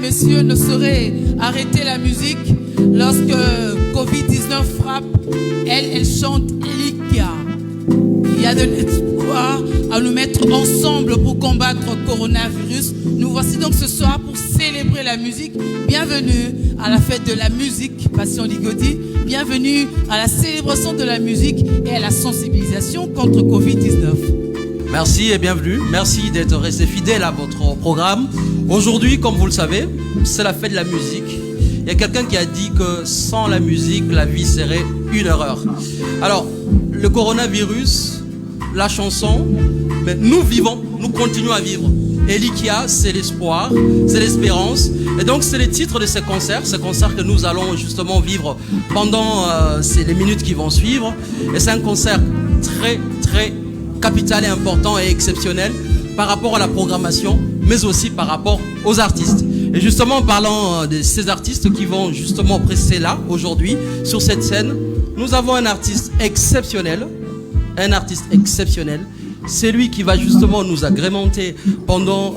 messieurs, ne saurait arrêter la musique lorsque Covid-19 frappe. Elle chante Elikia. Il y a de l'espoir à nous mettre ensemble pour combattre le coronavirus. Nous voici donc ce soir pour célébrer la musique. Bienvenue à la fête de la musique, Passion Ligodi. Bienvenue à la célébration de la musique et à la sensibilisation contre Covid-19. Merci et bienvenue. Merci d'être resté fidèle à votre programme. Aujourd'hui, comme vous le savez, c'est la fête de la musique. Il y a quelqu'un qui a dit que sans la musique, la vie serait une erreur. Alors, le coronavirus, la chanson, mais nous vivons, nous continuons à vivre. Elikia, c'est l'espoir, c'est l'espérance. Et donc, c'est les titres de ces concerts que nous allons justement vivre pendant les minutes qui vont suivre. Et c'est un concert très, très capital et important et exceptionnel par rapport à la programmation, mais aussi par rapport aux artistes. Et justement, en parlant de ces artistes qui vont justement presser là, aujourd'hui, sur cette scène, nous avons un artiste exceptionnel. C'est lui qui va justement nous agrémenter pendant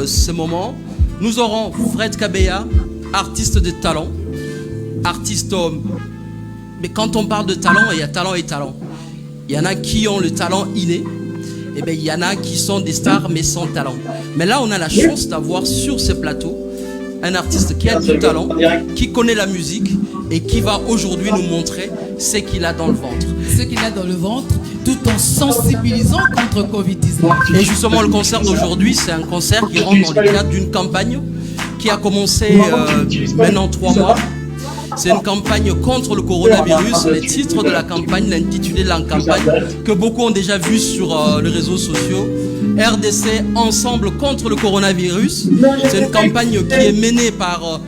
ce moment. Nous aurons Fred Kabeya, artiste de talent. Mais quand on parle de talent, il y a talent et talent. Il y en a qui ont le talent inné. Et bien, il y en a qui sont des stars mais sans talent. Mais là, on a la chance d'avoir sur ce plateau un artiste qui a du talent, qui connaît la musique et qui va aujourd'hui nous montrer ce qu'il a dans le ventre. Ce qu'il a dans le ventre, tout en sensibilisant contre Covid-19. Et justement, le concert d'aujourd'hui, c'est un concert qui rentre dans le cadre d'une campagne qui a commencé maintenant 3 mois. C'est une campagne contre le coronavirus. Les titres de la campagne, l'intitulé de la campagne, que beaucoup ont déjà vu sur les réseaux sociaux. RDC Ensemble contre le coronavirus. C'est une campagne qui est menée par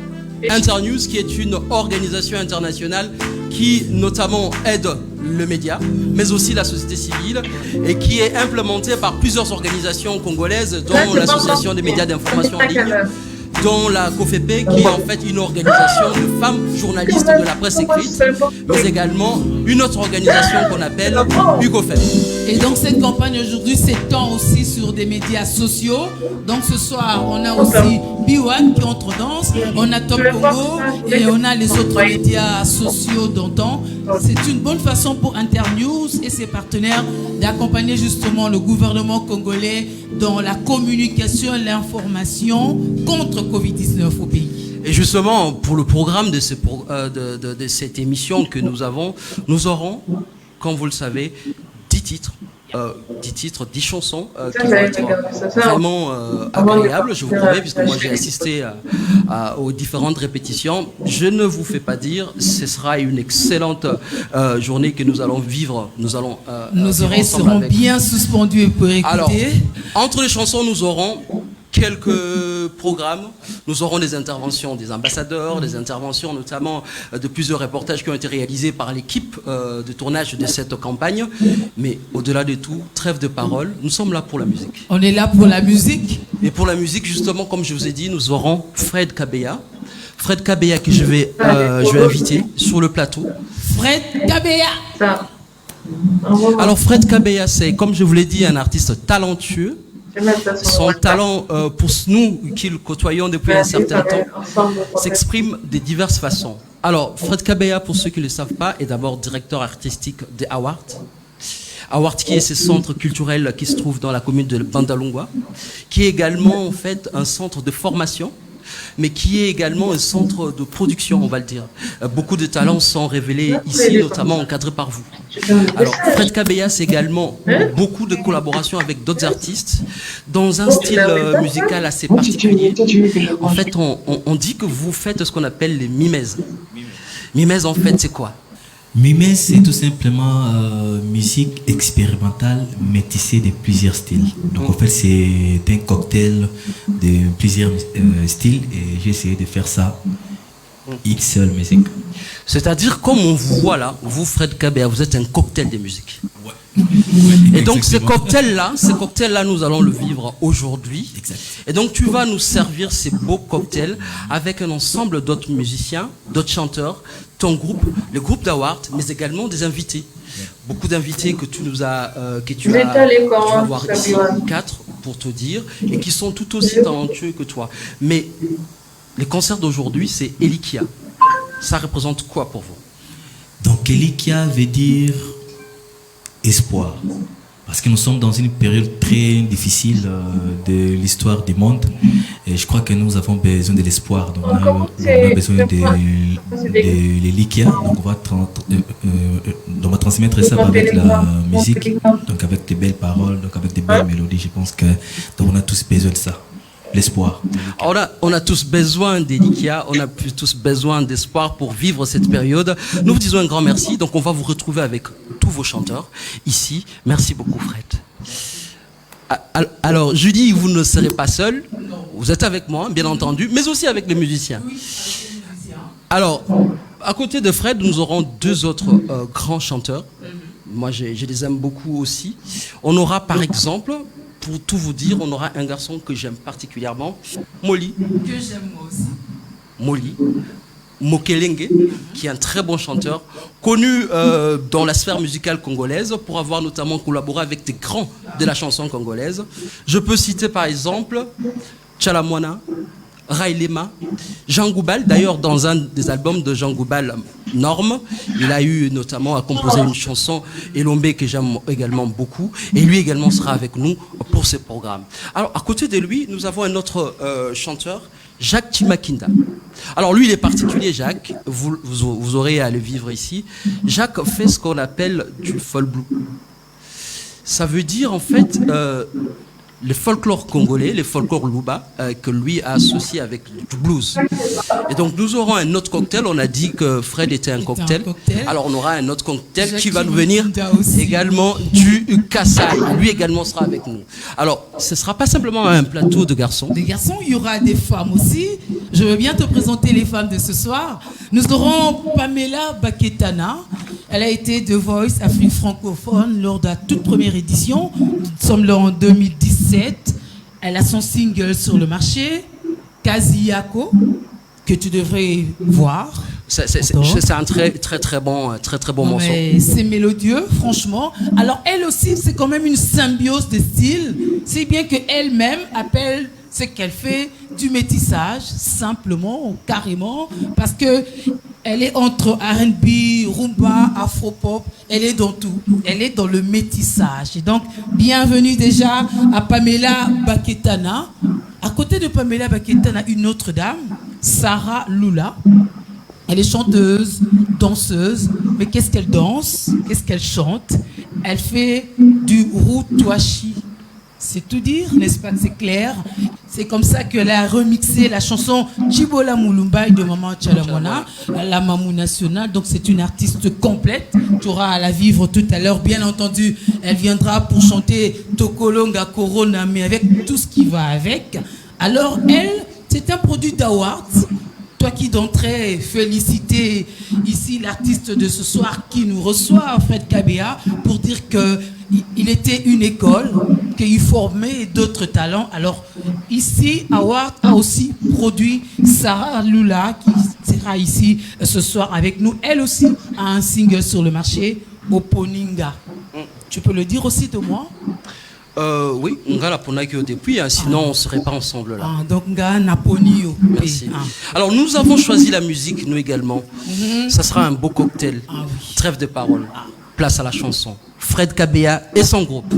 Internews, qui est une organisation internationale qui notamment aide le média, mais aussi la société civile, et qui est implémentée par plusieurs organisations congolaises, dont l'Association des médias d'information en ligne, dont la COFEP, qui est en fait une organisation de femmes journalistes de la presse écrite, mais également une autre organisation qu'on appelle UGOFEP. Et donc cette campagne aujourd'hui s'étend aussi sur des médias sociaux. Donc ce soir, on a aussi B1 qui entre danse, on a Top Congo et on a les autres médias sociaux d'antan. C'est une bonne façon pour Internews et ses partenaires d'accompagner justement le gouvernement congolais dans la communication et l'information contre Covid-19 au pays. Et justement, pour le programme de cette émission que nous aurons, comme vous le savez, 10 titres, 10 chansons qui vont être vraiment agréables, je vous promets, puisque moi j'ai assisté aux différentes répétitions. Je ne vous fais pas dire, ce sera une excellente journée que nous allons vivre. Nos oreilles seront bien suspendues pour écouter. Alors, entre les chansons, nous aurons quelques programmes. Nous aurons des interventions des ambassadeurs, des interventions notamment de plusieurs reportages qui ont été réalisés par l'équipe de tournage de cette campagne. Mais au-delà de tout, trêve de parole, nous sommes là pour la musique. On est là pour la musique. Et pour la musique, justement, comme je vous ai dit, nous aurons Fred Kabeya. Fred Kabeya que je vais inviter sur le plateau. Fred Kabeya. Alors Fred Kabeya, c'est, comme je vous l'ai dit, un artiste talentueux. Son talent, pour nous qui le côtoyons depuis un certain temps, s'exprime de diverses façons. Alors, Fred Kabeya, pour ceux qui ne le savent pas, est d'abord directeur artistique de Awart. Awart, qui est ce centre culturel qui se trouve dans la commune de Bandalungwa, qui est également en fait un centre de formation, mais qui est également un centre de production, on va le dire. Beaucoup de talents sont révélés ici, notamment encadrés par vous. Alors, Fred Kabeya, c'est également beaucoup de collaborations avec d'autres artistes dans un style musical assez particulier. En fait, on dit que vous faites ce qu'on appelle les mimèses. Mimèses, en fait, c'est quoi? Mimèse, c'est tout simplement musique expérimentale métissée de plusieurs styles. Donc en fait, c'est un cocktail de plusieurs styles et j'ai essayé de faire ça une seule musique. C'est-à-dire, comme on vous voit là, vous Fred Kabeya, vous êtes un cocktail de musique. Ouais. Et donc ce cocktail-là, nous allons le vivre aujourd'hui. Exact. Et donc tu vas nous servir ces beaux cocktails avec un ensemble d'autres musiciens, d'autres chanteurs, ton groupe, le groupe d'Awart, mais également des invités. Beaucoup d'invités que tu vas voir ici, 4 pour te dire, et qui sont tout aussi talentueux que toi. Mais les concerts d'aujourd'hui, c'est Elikia. Ça représente quoi pour vous? Donc Elikia veut dire espoir. Parce que nous sommes dans une période très difficile de l'histoire du monde. Et je crois que nous avons besoin de l'espoir. Donc on a besoin de l'Elikia. Donc on va transmettre ça avec la musique, donc avec des belles paroles, donc avec des belles mélodies. Je pense que donc on a tous besoin de ça. L'espoir. On a tous besoin d'Elikia, on a tous besoin d'espoir pour vivre cette période. Nous vous disons un grand merci. Donc on va vous retrouver avec tous vos chanteurs ici. Merci beaucoup Fred. Alors Judy, vous ne serez pas seule. Vous êtes avec moi, bien entendu, mais aussi avec les musiciens. Alors, à côté de Fred, nous aurons deux autres grands chanteurs. Moi, je les aime beaucoup aussi. On aura par exemple... Pour tout vous dire, on aura un garçon que j'aime particulièrement, Molly. Que j'aime moi aussi. Molly. Mokelenge, qui est un très bon chanteur, connu dans la sphère musicale congolaise pour avoir notamment collaboré avec des grands de la chanson congolaise. Je peux citer par exemple Tchalamwana, Railema, Jean Goubal. D'ailleurs, dans un des albums de Jean Goubal, Norme, il a eu notamment à composer une chanson Elombe que j'aime également beaucoup. Et lui également sera avec nous pour ce programme. Alors, à côté de lui, nous avons un autre chanteur, Jacques Timakinda. Alors lui, il est particulier, Jacques. Vous aurez à le vivre ici. Jacques fait ce qu'on appelle du folk blue. Ça veut dire en fait le folklore congolais, le folklore luba, que lui a associé avec du blues. Et donc nous aurons un autre cocktail. On a dit que Fred était un cocktail. Alors on aura un autre cocktail qui va nous venir également du Kassai. Lui également sera avec nous. Alors ce ne sera pas simplement un plateau de garçons. Des garçons, il y aura des femmes aussi. Je veux bien te présenter les femmes de ce soir. Nous aurons Pamela Baketana. Elle a été The Voice Afrique francophone lors de la toute première édition. Nous sommes là en 2017. Elle a son single sur le marché, Kaziyako, que tu devrais voir. C'est un très bon morceau. C'est mélodieux, franchement. Alors elle aussi, c'est quand même une symbiose de styles. C'est bien qu'elle-même appelle ce qu'elle fait du métissage, simplement, ou carrément, parce que elle est entre R&B, rumba, afropop, elle est dans tout. Elle est dans le métissage. Et donc, bienvenue déjà à Pamela Baketana. À côté de Pamela Baketana, une autre dame, Sarah Lula. Elle est chanteuse, danseuse, mais qu'est-ce qu'elle danse? Qu'est-ce qu'elle chante? Elle fait du routouachi. C'est tout dire, n'est-ce pas que c'est clair? C'est comme ça qu'elle a remixé la chanson Chibola Mulumbai de Maman Tchalamwana, la Mamou nationale. Donc c'est une artiste complète. Tu auras à la vivre tout à l'heure. Bien entendu, elle viendra pour chanter Tokolonga Corona, mais avec tout ce qui va avec. Alors elle, c'est un produit d'Awards. Toi qui d'entrée féliciter ici l'artiste de ce soir qui nous reçoit, Fred Kabea, pour dire qu'il était une école, qu'il formait d'autres talents. Alors ici, Award a aussi produit Sarah Lula qui sera ici ce soir avec nous. Elle aussi a un single sur le marché, Oponinga. Tu peux le dire aussi de moi? Oui, on a la ponagio depuis, sinon on ne serait pas ensemble là. Donc nga naponio. Merci. Alors nous avons choisi la musique, nous également. Ça sera un beau cocktail. Oui. Trêve de parole. Place à la chanson. Fred Kabea et son groupe.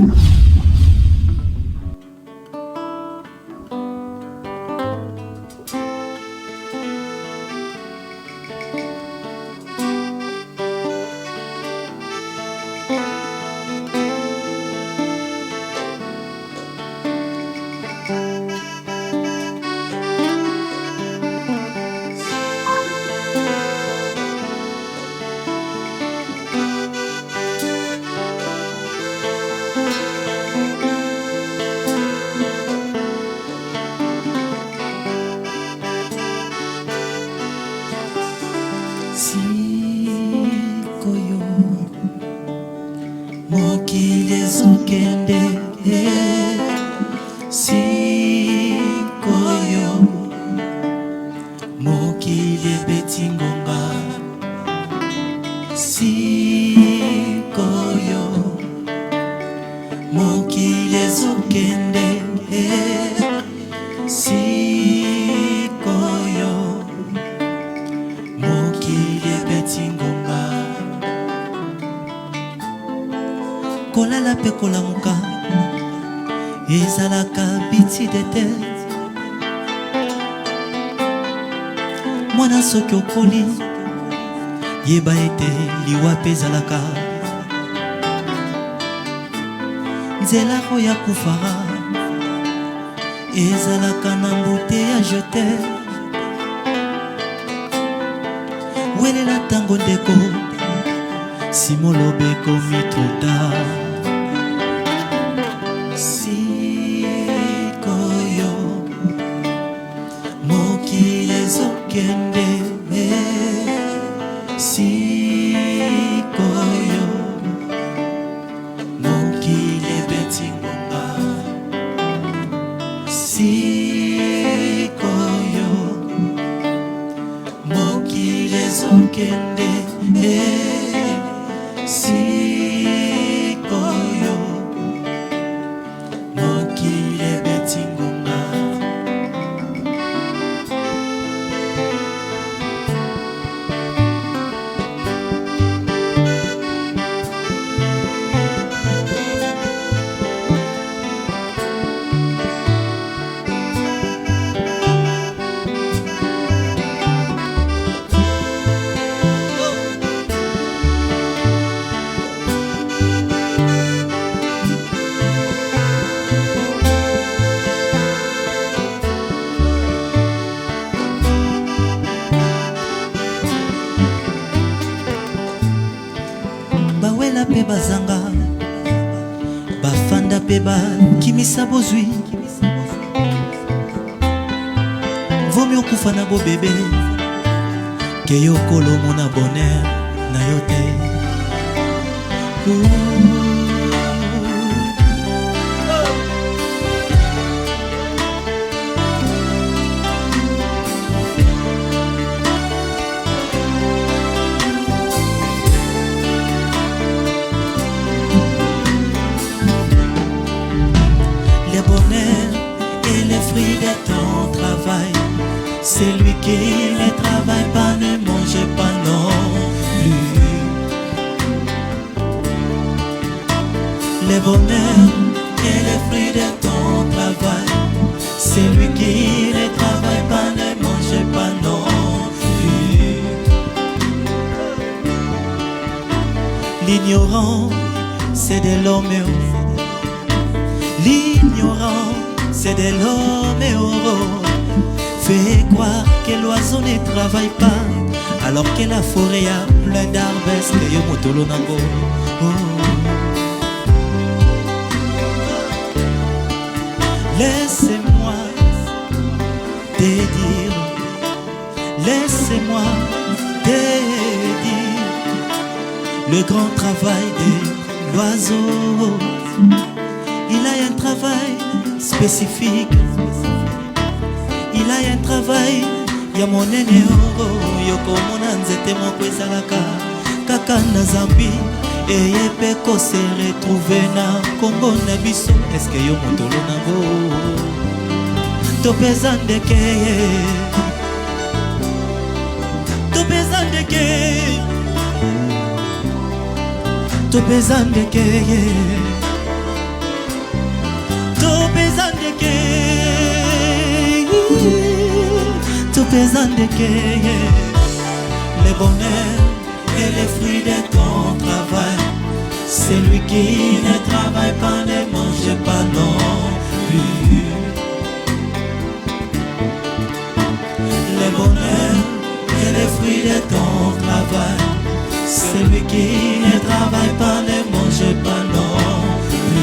Sikoyo kolala pe kolamuka ezalaka biti dete mwana soki okoli yeba ete liwa pe ezalaka nzela oya kufara ezalaka na mbute ya jete welela tango ndeko simolobe komi truta sikoyo mokili ezokende sikoyo mokili ebetingonga sikoyo mokili ezokende sikoyo mokili ebetingonga bawela pe bazanga bafanda pe bakimisa bozwi vomi okufa na bobebe ke yo kolomona bonheur na yo te le bonheur et les fruits de ton travail. Celui qui ne travaille pas ne mange pas non plus. Le bonheur et les fruits de ton travail. Celui qui ne travaille pas ne mange pas non plus. L'ignorant, c'est de l'homme. L'ignorant, c'est de l'homme heureux. Fait croire que l'oiseau ne travaille pas, alors que la forêt a plein d'arbres. Que yo motolo nango. Laissez-moi te dire, laissez-moi te dire le grand travail de l'oiseau. Il a un travail spécifique. Il a un travail ya monene oro yoko mona nzete moko ezalaka kaka na Zambi eyepe ko se retrouver na Congo na biso. Est-ce que yo motolo nango to pesa ndeke to pesa ndeke to pesa ndeke le bonheur et les fruits de ton travail. Celui qui ne travaille pas ne mange pas non plus. Le bonheur et les fruits de ton travail. Celui qui ne travaille pas ne mange pas non plus.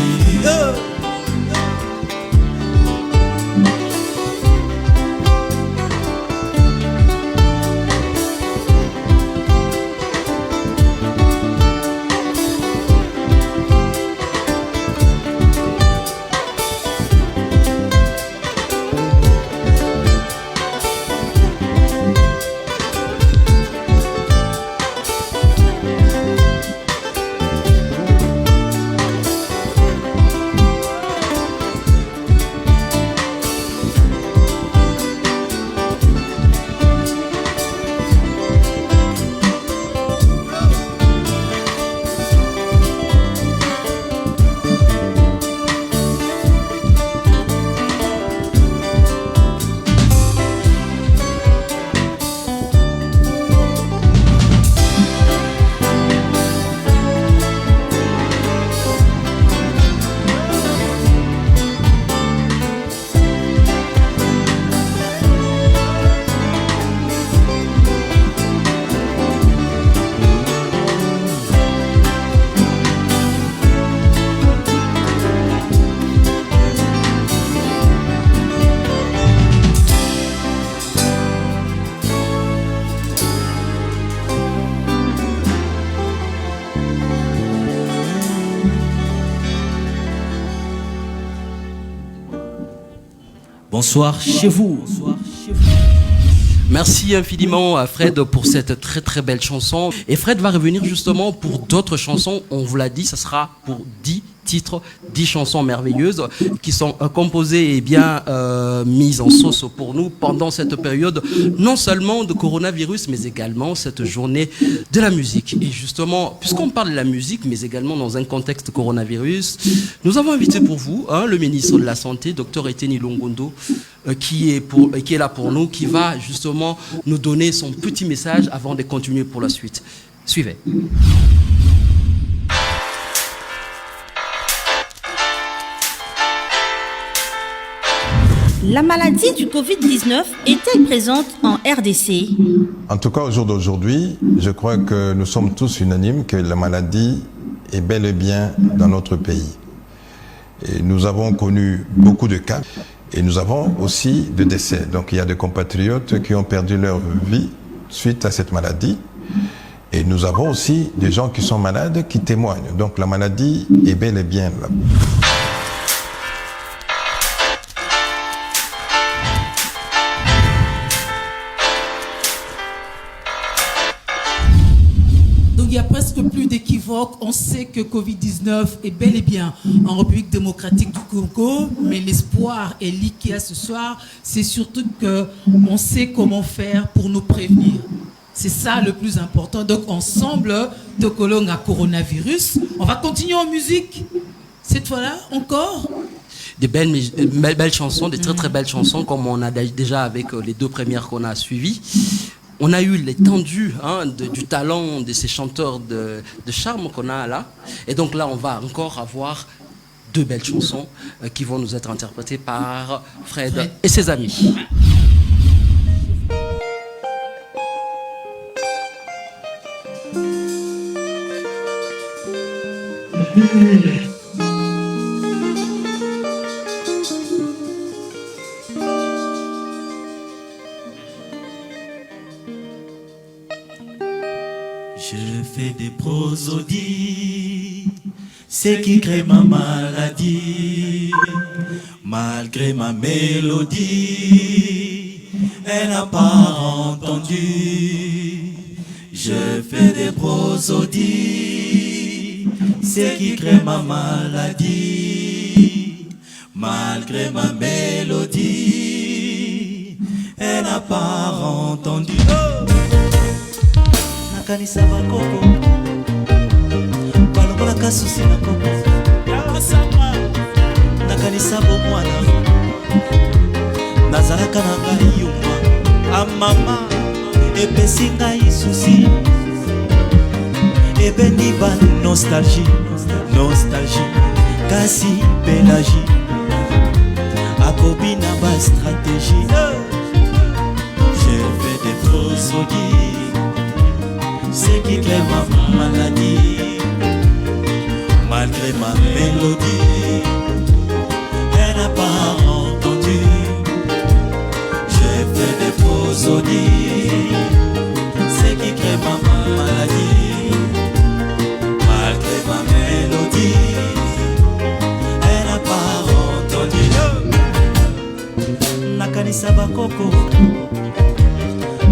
bonsoir chez vous. Merci infiniment à Fred pour cette très très belle chanson. Et Fred va revenir justement pour d'autres chansons. On vous l'a dit, ça sera pour 10 titres, 10 chansons merveilleuses qui sont composées et bien mises en sauce pour nous pendant cette période, non seulement de coronavirus, mais également cette journée de la musique. Et justement, puisqu'on parle de la musique, mais également dans un contexte coronavirus, nous avons invité pour vous le ministre de la Santé, Dr Eteni Longondo, qui est là pour nous, qui va justement nous donner son petit message avant de continuer pour la suite. Suivez. La maladie du Covid-19 est-elle présente en RDC? En tout cas, au jour d'aujourd'hui, je crois que nous sommes tous unanimes que la maladie est bel et bien dans notre pays. Et nous avons connu beaucoup de cas et nous avons aussi de décès. Donc il y a des compatriotes qui ont perdu leur vie suite à cette maladie. Et nous avons aussi des gens qui sont malades qui témoignent. Donc la maladie est bel et bien là. Donc il n'y a presque plus d'équivoque. On sait que Covid-19 est bel et bien en République démocratique du Congo, mais l'espoir et l'IKEA ce soir, c'est surtout qu'on sait comment faire pour nous prévenir. C'est ça le plus important. Donc ensemble, de colonne à coronavirus, on va continuer en musique. Cette fois-là, encore Des belles chansons, des très très belles chansons, comme on a déjà avec les 2 premières qu'on a suivies. On a eu l'étendue du talent de ces chanteurs de charme qu'on a là. Et donc là, on va encore avoir 2 belles chansons qui vont nous être interprétées par Fred et ses amis. Je fais des prosodies, c'est qui crée ma maladie. Malgré ma mélodie, elle n'a pas entendu. Je fais des prosodies, c'est qui crée ma maladie. Malgré ma mélodie, elle n'a pas entendu. Nakanisa bakoko balongola kasusi na koko nakanisa bomwana nazalaka na ngai yuma amama epesi ngai susi ebeni ba nostalgie kasi pélagie akobi na ba stratégie. Je fais des prosodies, c'est qui crée ma maladie. Malgré ma mélodie, elle n'a pas entendu. J'ai fait des prosodies, c'est qui crée ma maladie. Malgré ma mélodie, elle n'a pas entendu. Nakanisa bakoko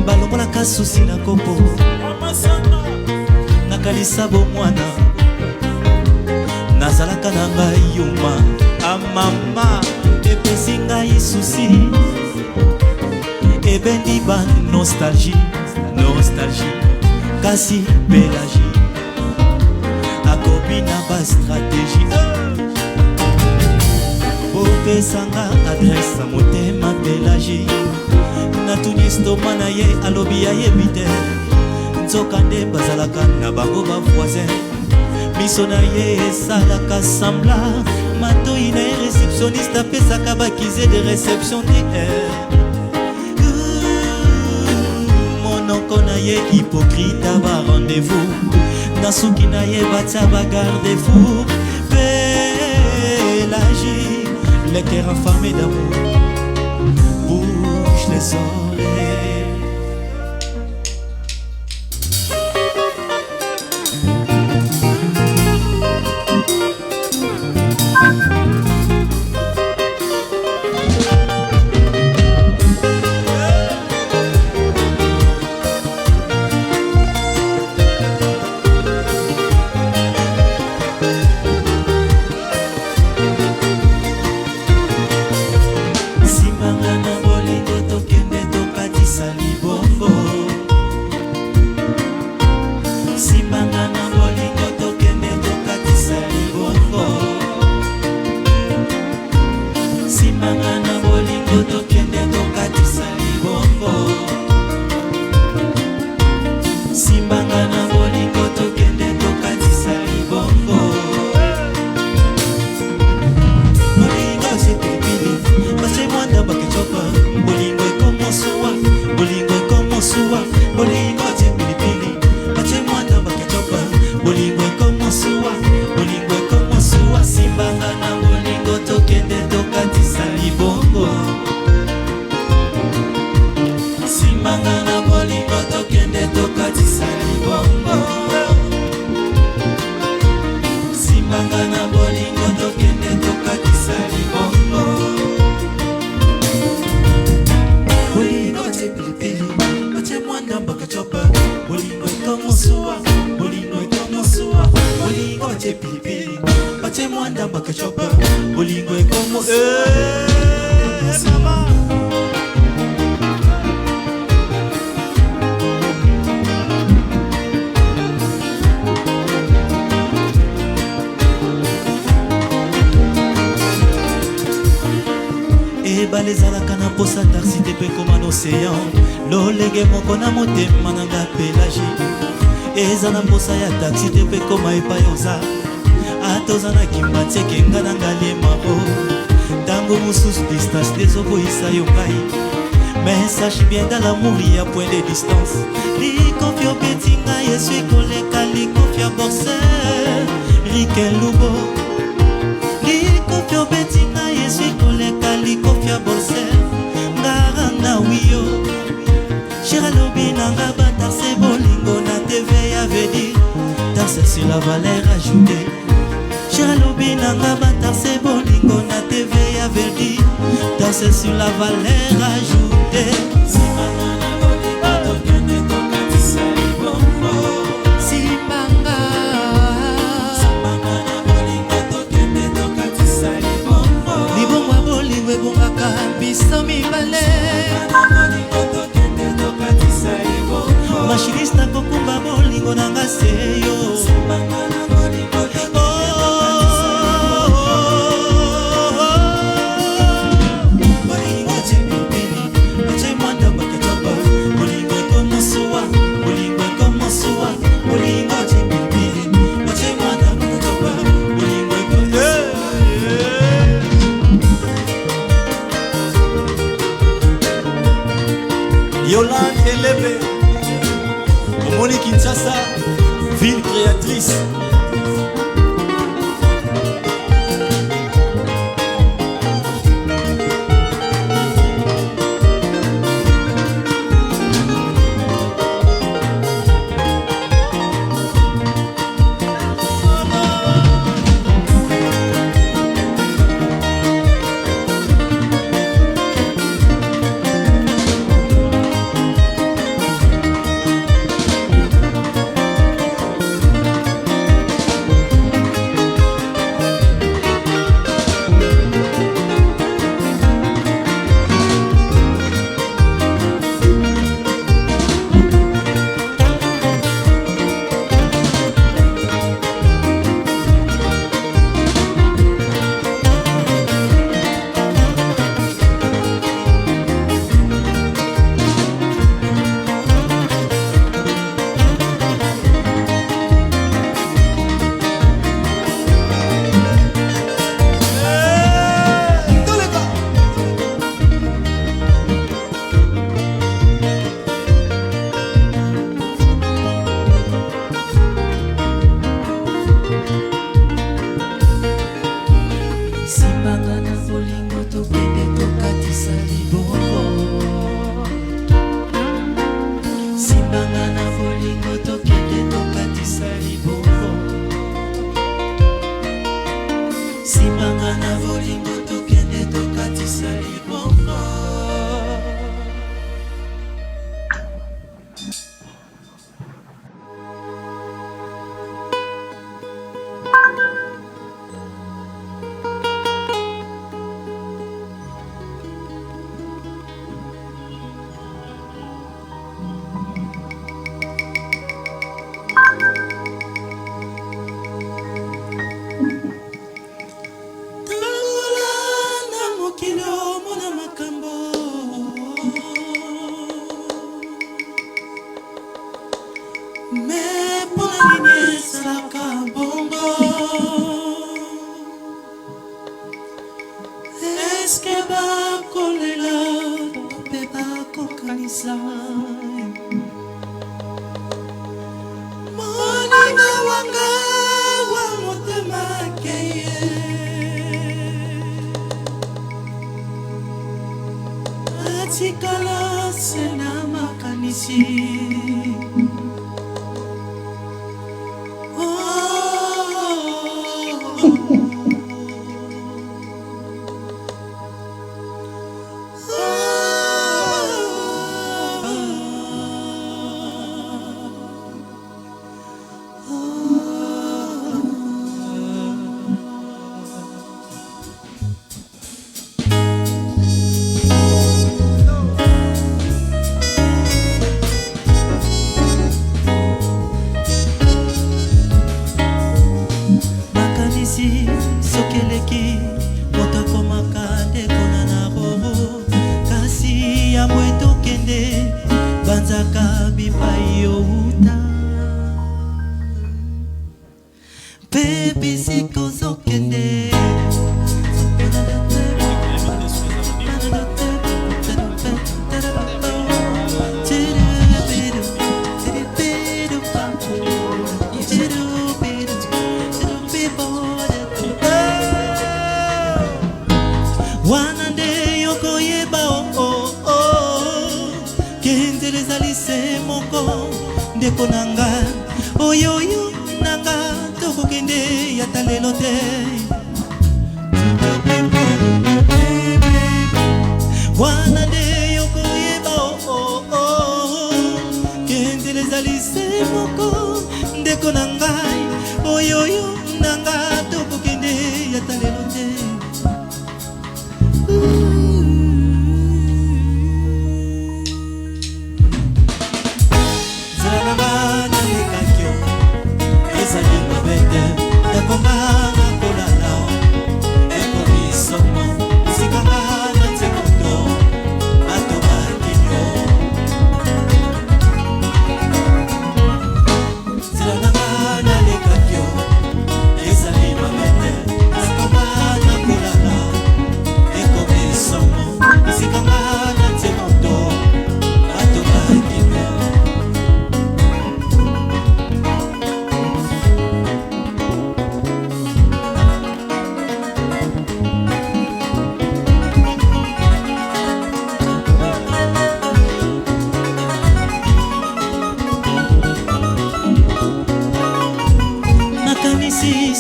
balongola kasusi na kopo nakanisa bomwana nazalaka na ngai yuma amama epesi ngai susi ebendi ba nostalgie kasi pélagie akobi na ba stratégie. Opesanga adresse a motema pélagie natuni stoma na ye alobi ayebi te nzoka nde bazalaka na bango bavoisin miso na ye esalaka sambla matoi na ye réceptionniste apesaka bakize de réception te monoko na ye hypocrite ba rendez-vous na suki na ye batia bagarde-fou pélagie le cœur affamé d'amour bouge les oreilles. mwanda bakechopa bolingo ekomo mama balezalaka na posa taxi te pe koma na océan lolenge moko na motema nanga pelagi eza na mposa ya taxi te pe koma epai oza ata oza na kimbatieke nga nanga liemaro ntango mosusu distance tezoboyisa yo ngai mais sache bien dans l'amour il y a point de distance likofi opeti ngai yesu ekoleka likofi ya borsel rikelubo likofi opeti ngai yesu ekoleka likofi ya borsel ngaranga wiyo Chéra lobi nanga batarse bolingo na TV avait dit tarse sur la valeur ajoutée Chéra lobi nanga batarse bolingo na TV avait dit tarse sur la valeur ajoutée Machinista kokumba bolingo nanga seyo bolingo chibibini ache mwanda bakechopa bolingo ekomosuwa bolingo ekomosuwa bolingo chibibini ache mwanda bakechopa bolingo ekomosuwa Yolande Elebe Moni Kinshasa, ville créatrice. sokeleki motakomaka ndekona na roro kasi ya mweto kende banzaka bipai outa baby siko sokende wanande yoko yeba oh oh kenze rezalise moko ndeko nanga oyoyo nanga toko kende ya talelo te wanande yoko yeba oh oh kenze rezalise moko ndeko nanga oyoyo nanga toko kende ya talelo te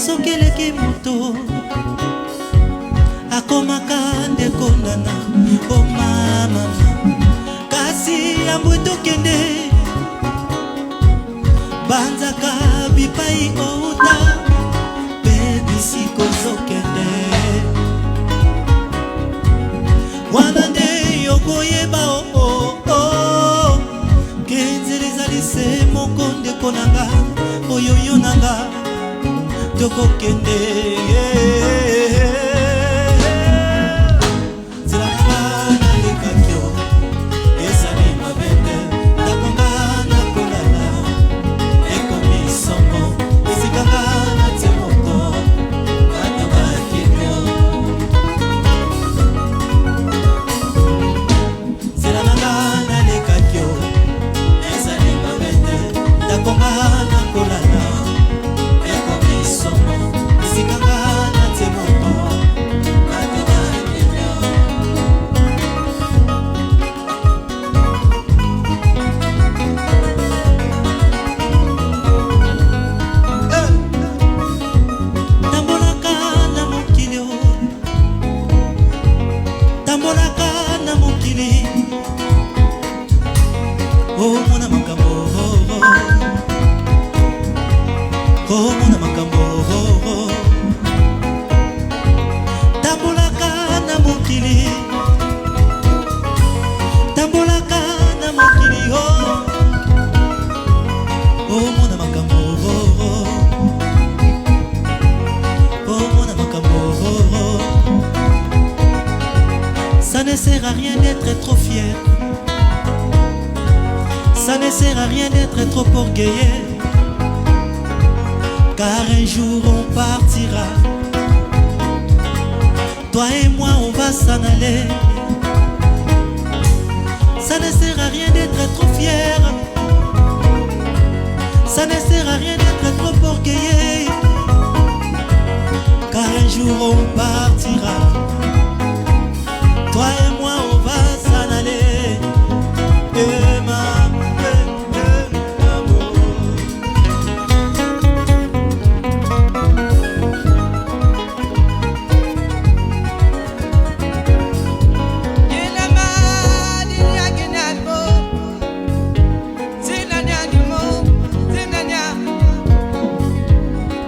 sokeleki moto akomaka ndeko nana o mama kasi ambweto kende banzaka bipai outa baby siko sokende wanande yokoyeba oh oh kenzerezalise moko ndeko nanga oyoyo nanga toko kende zilakana lekakyo ezali mabete takongana kolala ekomi somo esikangana temoto atabakino zilakana lekakyo ezali mabete takongana kolala Ça ne sert à rien d'être trop fier. Ça ne sert à rien d'être trop orgueilleux. Car un jour on partira. Toi et moi on va s'en aller. Ça ne sert à rien d'être trop fier. Ça ne sert à rien d'être trop orgueilleux. Car un jour on partira. Toi et moi on va s'en aller.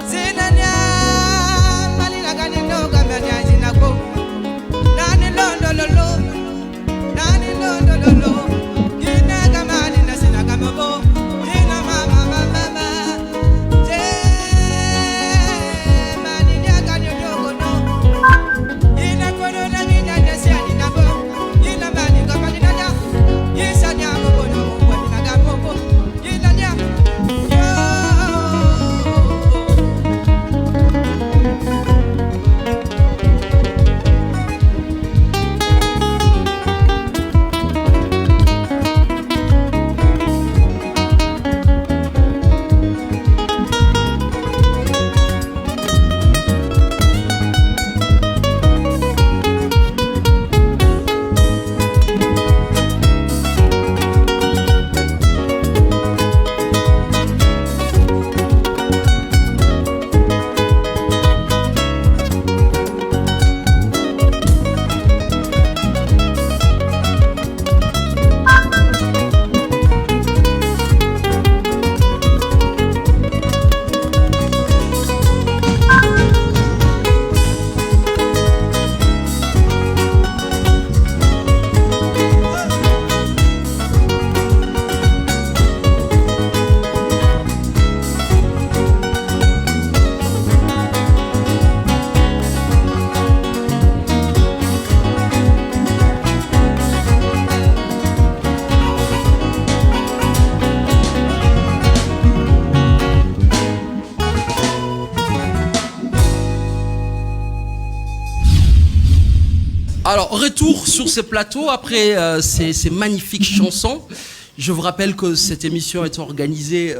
Zinanya, malina gani no gamanya. Alors, retour sur ces plateaux après ces magnifiques chansons. Je vous rappelle que cette émission est organisée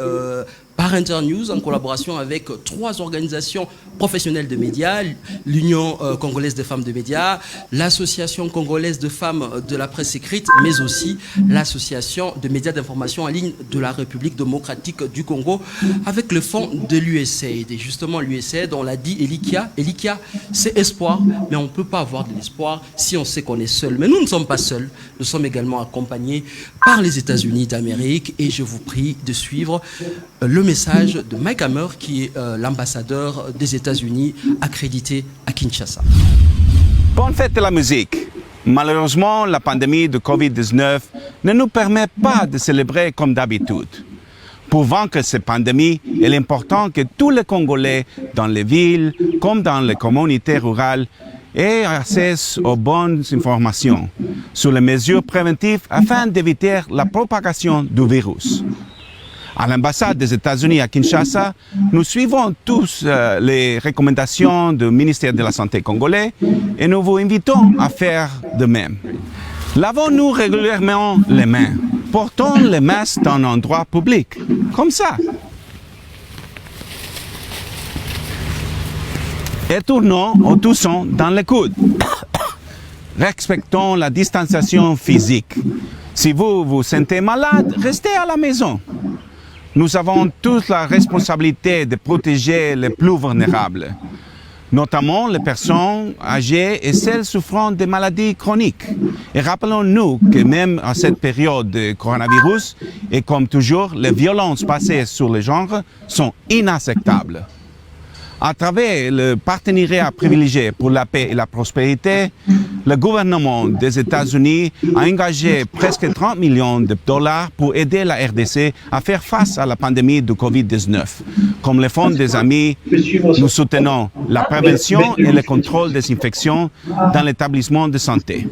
par Internews en collaboration avec 3 organisations professionnelles de médias, l'Union congolaise des femmes de médias, l'Association congolaise de femmes de la presse écrite, mais aussi l'Association de médias d'information en ligne de la République démocratique du Congo, avec le fonds de l'USAID. Et justement, l'USAID, on l'a dit, Elikia, c'est espoir, mais on ne peut pas avoir de l'espoir si on sait qu'on est seul. Mais nous ne sommes pas seuls, nous sommes également accompagnés par les États-Unis d'Amérique, et je vous prie de suivre le message de Mike Hammer, qui est l'ambassadeur des États-Unis accrédité à Kinshasa. Bonne fête de la musique. Malheureusement, la pandémie de Covid-19 ne nous permet pas de célébrer comme d'habitude. Pour vaincre cette pandémie, il est important que tous les Congolais, dans les villes comme dans les communautés rurales, aient accès aux bonnes informations sur les mesures préventives afin d'éviter la propagation du virus. À l'ambassade des États-Unis à Kinshasa, nous suivons tous les recommandations du ministère de la Santé congolais et nous vous invitons à faire de même. Lavons-nous régulièrement les mains. Portons les masques dans un endroit public, comme ça. Et tournons ou toussons dans les coudes. Respectons la distanciation physique. Si vous vous sentez malade, restez à la maison. Nous avons tous la responsabilité de protéger les plus vulnérables, notamment les personnes âgées et celles souffrant de maladies chroniques. Et rappelons-nous que même à cette période de coronavirus, et comme toujours, les violences basées sur le genre sont inacceptables. À travers le partenariat privilégié pour la paix et la prospérité, le gouvernement des États-Unis a engagé presque 30 millions de dollars pour aider la RDC à faire face à la pandémie de Covid-19. Comme le Fonds des Amis, nous soutenons la prévention et le contrôle des infections dans l'établissement de santé,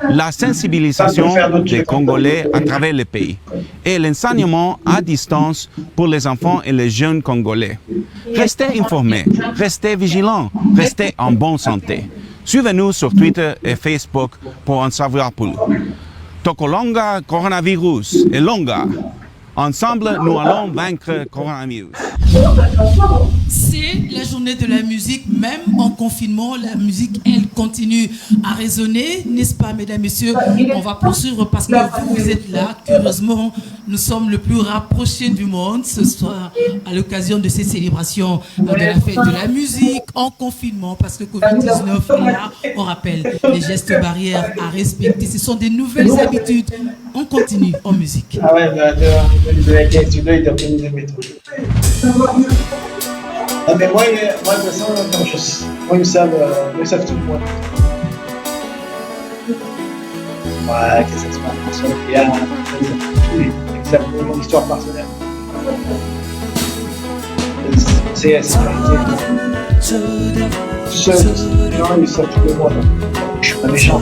la sensibilisation des Congolais à travers le pays et l'enseignement à distance pour les enfants et les jeunes Congolais. Restez informés, restez vigilants, restez en bonne santé. Suivez-nous sur Twitter et Facebook pour en savoir plus. Tokolonga coronavirus et longa. Ensemble, nous allons vaincre le coronavirus. C'est la journée de la musique, même en confinement, la musique, elle continue à résonner, n'est-ce pas, mesdames, messieurs? On va poursuivre parce que vous êtes là. Curieusement, nous sommes le plus rapprochés du monde ce soir à l'occasion de ces célébrations de la fête de la musique en confinement, parce que Covid-19 est là. On rappelle les gestes barrières à respecter. Ce sont des nouvelles habitudes. On continue en musique. Ah ouais, tu dois être organisé métro. Ah mais moi, de toute façon, moi ils savent tout le monde. Ouais, qu'est-ce que ça se passe? Ils savent mon histoire personnelle. C'est les gens, ils savent tout le monde. Je suis pas méchant.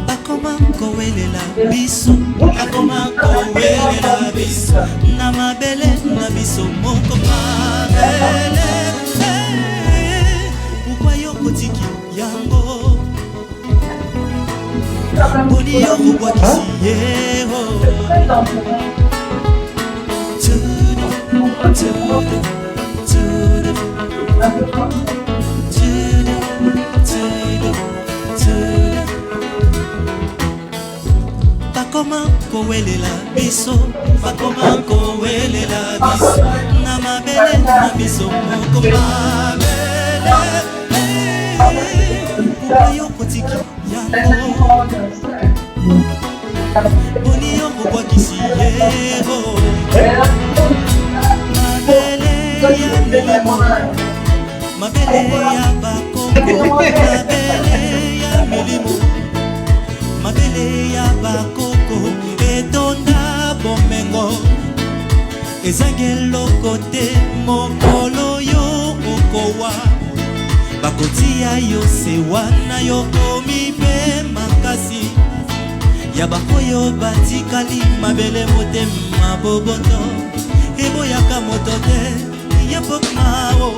Akoma kowelela biso, akoma kowelela biso, na mabele na biso moko mabele. Pourquoi yo kotiki yango? Boni yo kubwa kisiyero. Bakoma kowelela biso, bakoma kowelela biso, na mabele na biso moko mabele. Pourquoi yo kotiki yango? Boni yo kubwa kisiyero. Mabele ya milimo, mabele ya bakoko, mabele ya milimo, mabele ya bakoko, etonda bomengo, ezangelo kote mokolo yo okowa, bakotia yo sewa na yo komi pe makasi, ya bakoyo batikali mabele motema boboto, eboyaka moto te ya pokmao.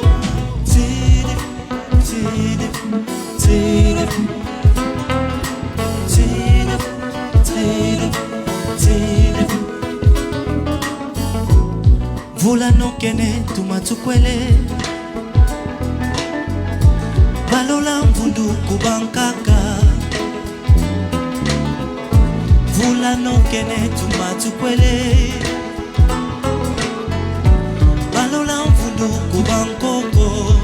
Vula no kene tumatukwele balola mvundu kubankaka Vula no kene tumatukwele balola mvundu kubankoko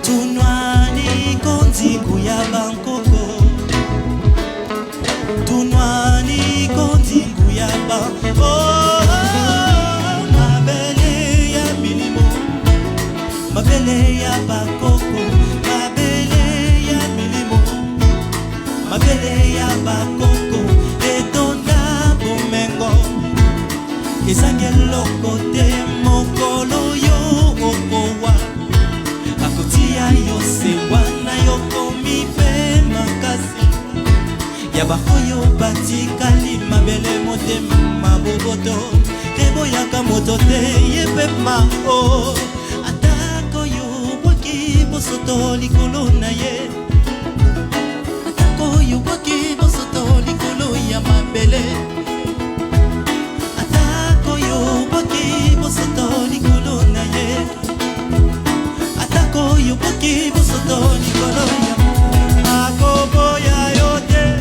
Tunwani konzingu ya bankoko Tunwani konzingu ya bankoko Mabele ya bakoko, mabele ya milimo, mabele ya bakoko, etonda bomengo, kesangelo kote mokolo yo okowa, akotia yo sewa na yo komi pe makasi, ya bakoyo batikali mabele mote maboboto, kebo yaka motote yepe mao. Bosoto likolo na ye Atako yo waki bosoto likolo ya mabele Atako yo waki bosoto likolo na ye Atako yo waki bosoto likolo ya Akobo ya yote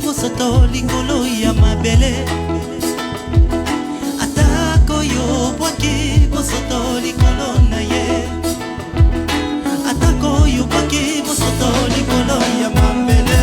bosoto likolo ya mabele Atako yo bwaki bosoto likolo na ye Atako yo bwaki bosoto likolo ya mabele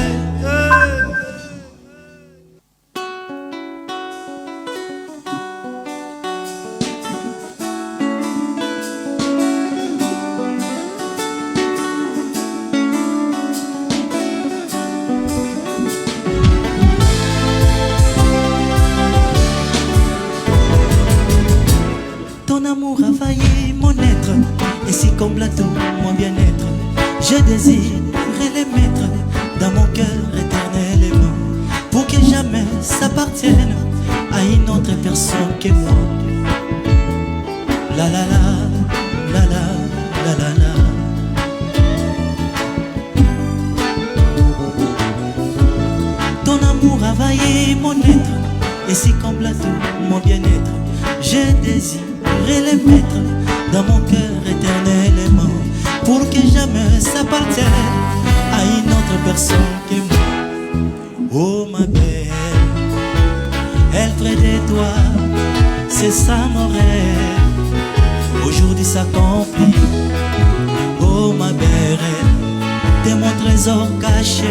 Comble tout mon bien-être, je désirerais les mettre dans mon cœur éternellement, pour que jamais s'appartienne à une autre personne que moi. La la la, la la, la la la. Ton amour a vaillé mon être, et si comble tout mon bien-être, je désirerais les mettre dans mon cœur éternellement, pour que jamais s'appartienne à une autre personne que moi. Oh ma belle, elle près de toi, c'est ça mon rêve, aujourd'hui s'accomplit. Oh ma belle, t'es mon trésor caché,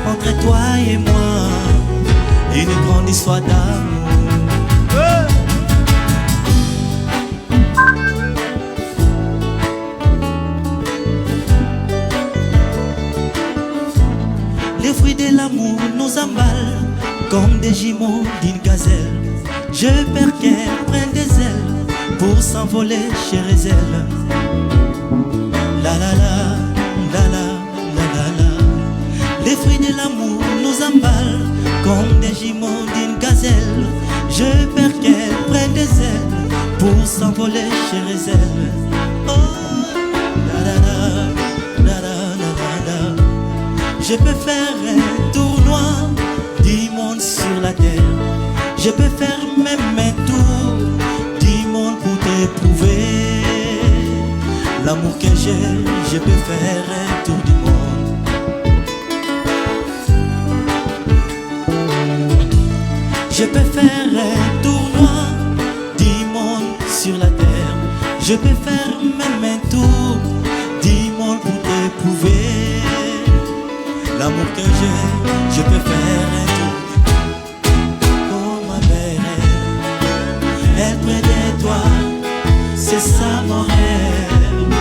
entre toi et moi, une grande histoire d'amour. Les fruits de l'amour nous emballent comme des jumeaux d'une gazelle. Je perds qu'elle prenne des ailes pour s'envoler chez elle. La la la, la la, la la la. Les fruits de l'amour nous emballent comme des jumeaux d'une gazelle. Je perds qu'elle prenne des ailes pour s'envoler chez elle. Oh, la la la, la la la la la. Je peux faire un tournoi du monde sur la terre. Je peux faire même un tour du monde pour t'éprouver l'amour que j'ai. Je peux faire un tour du monde. Je peux faire un tournoi du monde sur la terre. Je peux faire même un tour du monde pour t'éprouver l'amour que j'ai. Je peux faire un tour. Être près de toi, c'est ça mon rêve.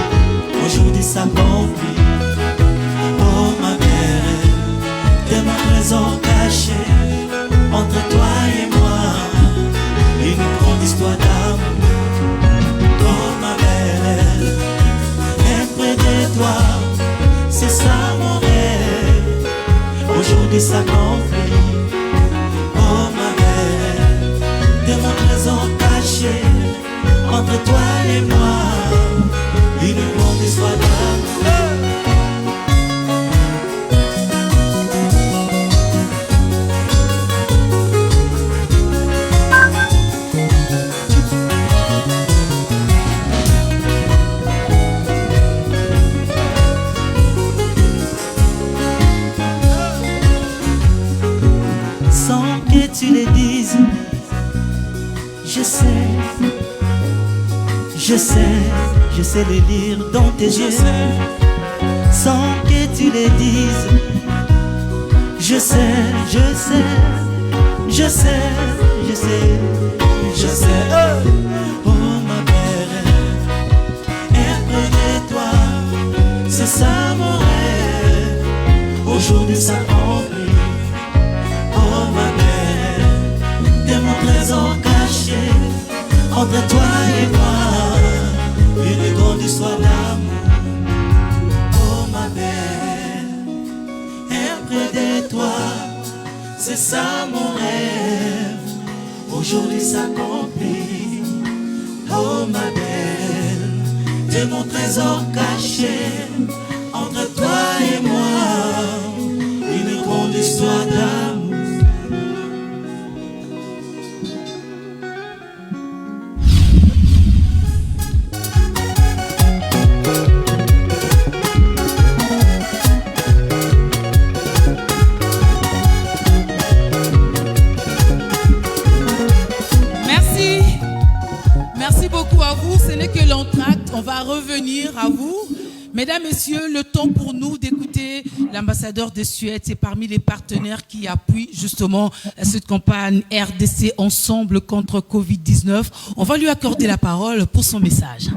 Aujourd'hui s'accomplit. Oh ma mère, t'es mon trésor caché entre toi et moi. Une grande histoire d'amour. Oh ma mère, être près de toi, c'est ça mon rêve. Aujourd'hui s'accomplit. Oh ma mère, t'es mon trésor caché entre toi et moi, une grande histoire d'amour. Sans que tu le dises, je sais le lire dans tes yeux, sans que tu le dises. Je sais, oh ma mère, être près de toi, c'est ça mon rêve. Aujourd'hui ça accomplit. Oh ma mère, t'es mon trésor caché entre toi et moi, une grande histoire d'amour. Oh ma mère, être près de toi, c'est ça mon rêve. Aujourd'hui s'accomplit. Oh ma belle, t'es mon trésor caché entre toi et moi, une grande histoire d'amour. On va revenir à vous. Mesdames, Messieurs, le temps pour nous d'écouter l'ambassadeur de Suède. C'est parmi les partenaires qui appuient justement cette campagne RDC Ensemble contre Covid-19. On va lui accorder la parole pour son message.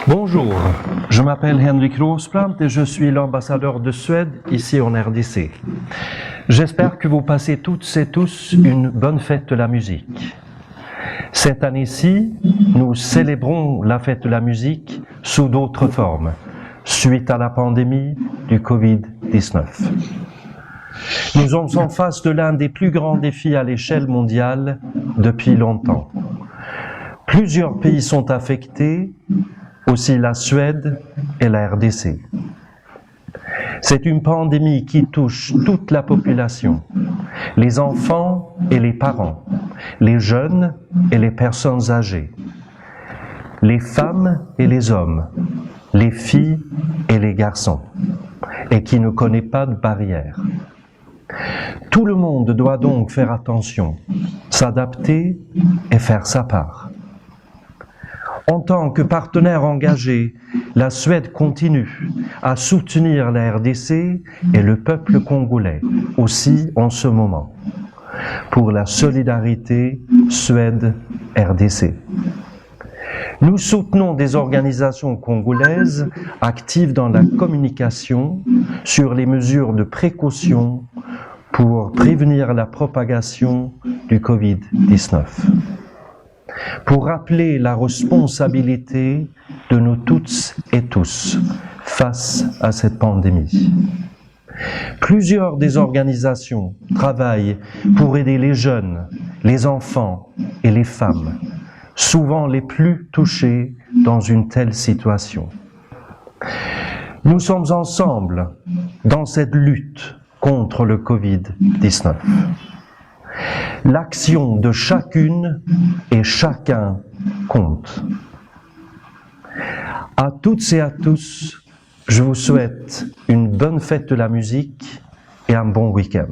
Bonjour, je m'appelle Henrik Rosbrandt et je suis l'ambassadeur de Suède ici en RDC. J'espère que vous passez toutes et tous une bonne fête de la musique. Cette année-ci, nous célébrons la fête de la musique sous d'autres formes, suite à la pandémie du Covid-19. Nous sommes en face de l'un des plus grands défis à l'échelle mondiale depuis longtemps. Plusieurs pays sont affectés, aussi la Suède et la RDC. C'est une pandémie qui touche toute la population, les enfants et les parents, les jeunes et les personnes âgées, les femmes et les hommes, les filles et les garçons, et qui ne connaît pas de barrières. Tout le monde doit donc faire attention, s'adapter et faire sa part. En tant que partenaire engagé, la Suède continue à soutenir la RDC et le peuple congolais, aussi en ce moment, pour la solidarité Suède-RDC. Nous soutenons des organisations congolaises actives dans la communication sur les mesures de précaution pour prévenir la propagation du Covid-19. Pour rappeler la responsabilité de nous toutes et tous face à cette pandémie. Plusieurs des organisations travaillent pour aider les jeunes, les enfants et les femmes, souvent les plus touchés dans une telle situation. Nous sommes ensemble dans cette lutte contre le Covid-19. L'action de chacune et chacun compte. À toutes et à tous, je vous souhaite une bonne fête de la musique et un bon week-end.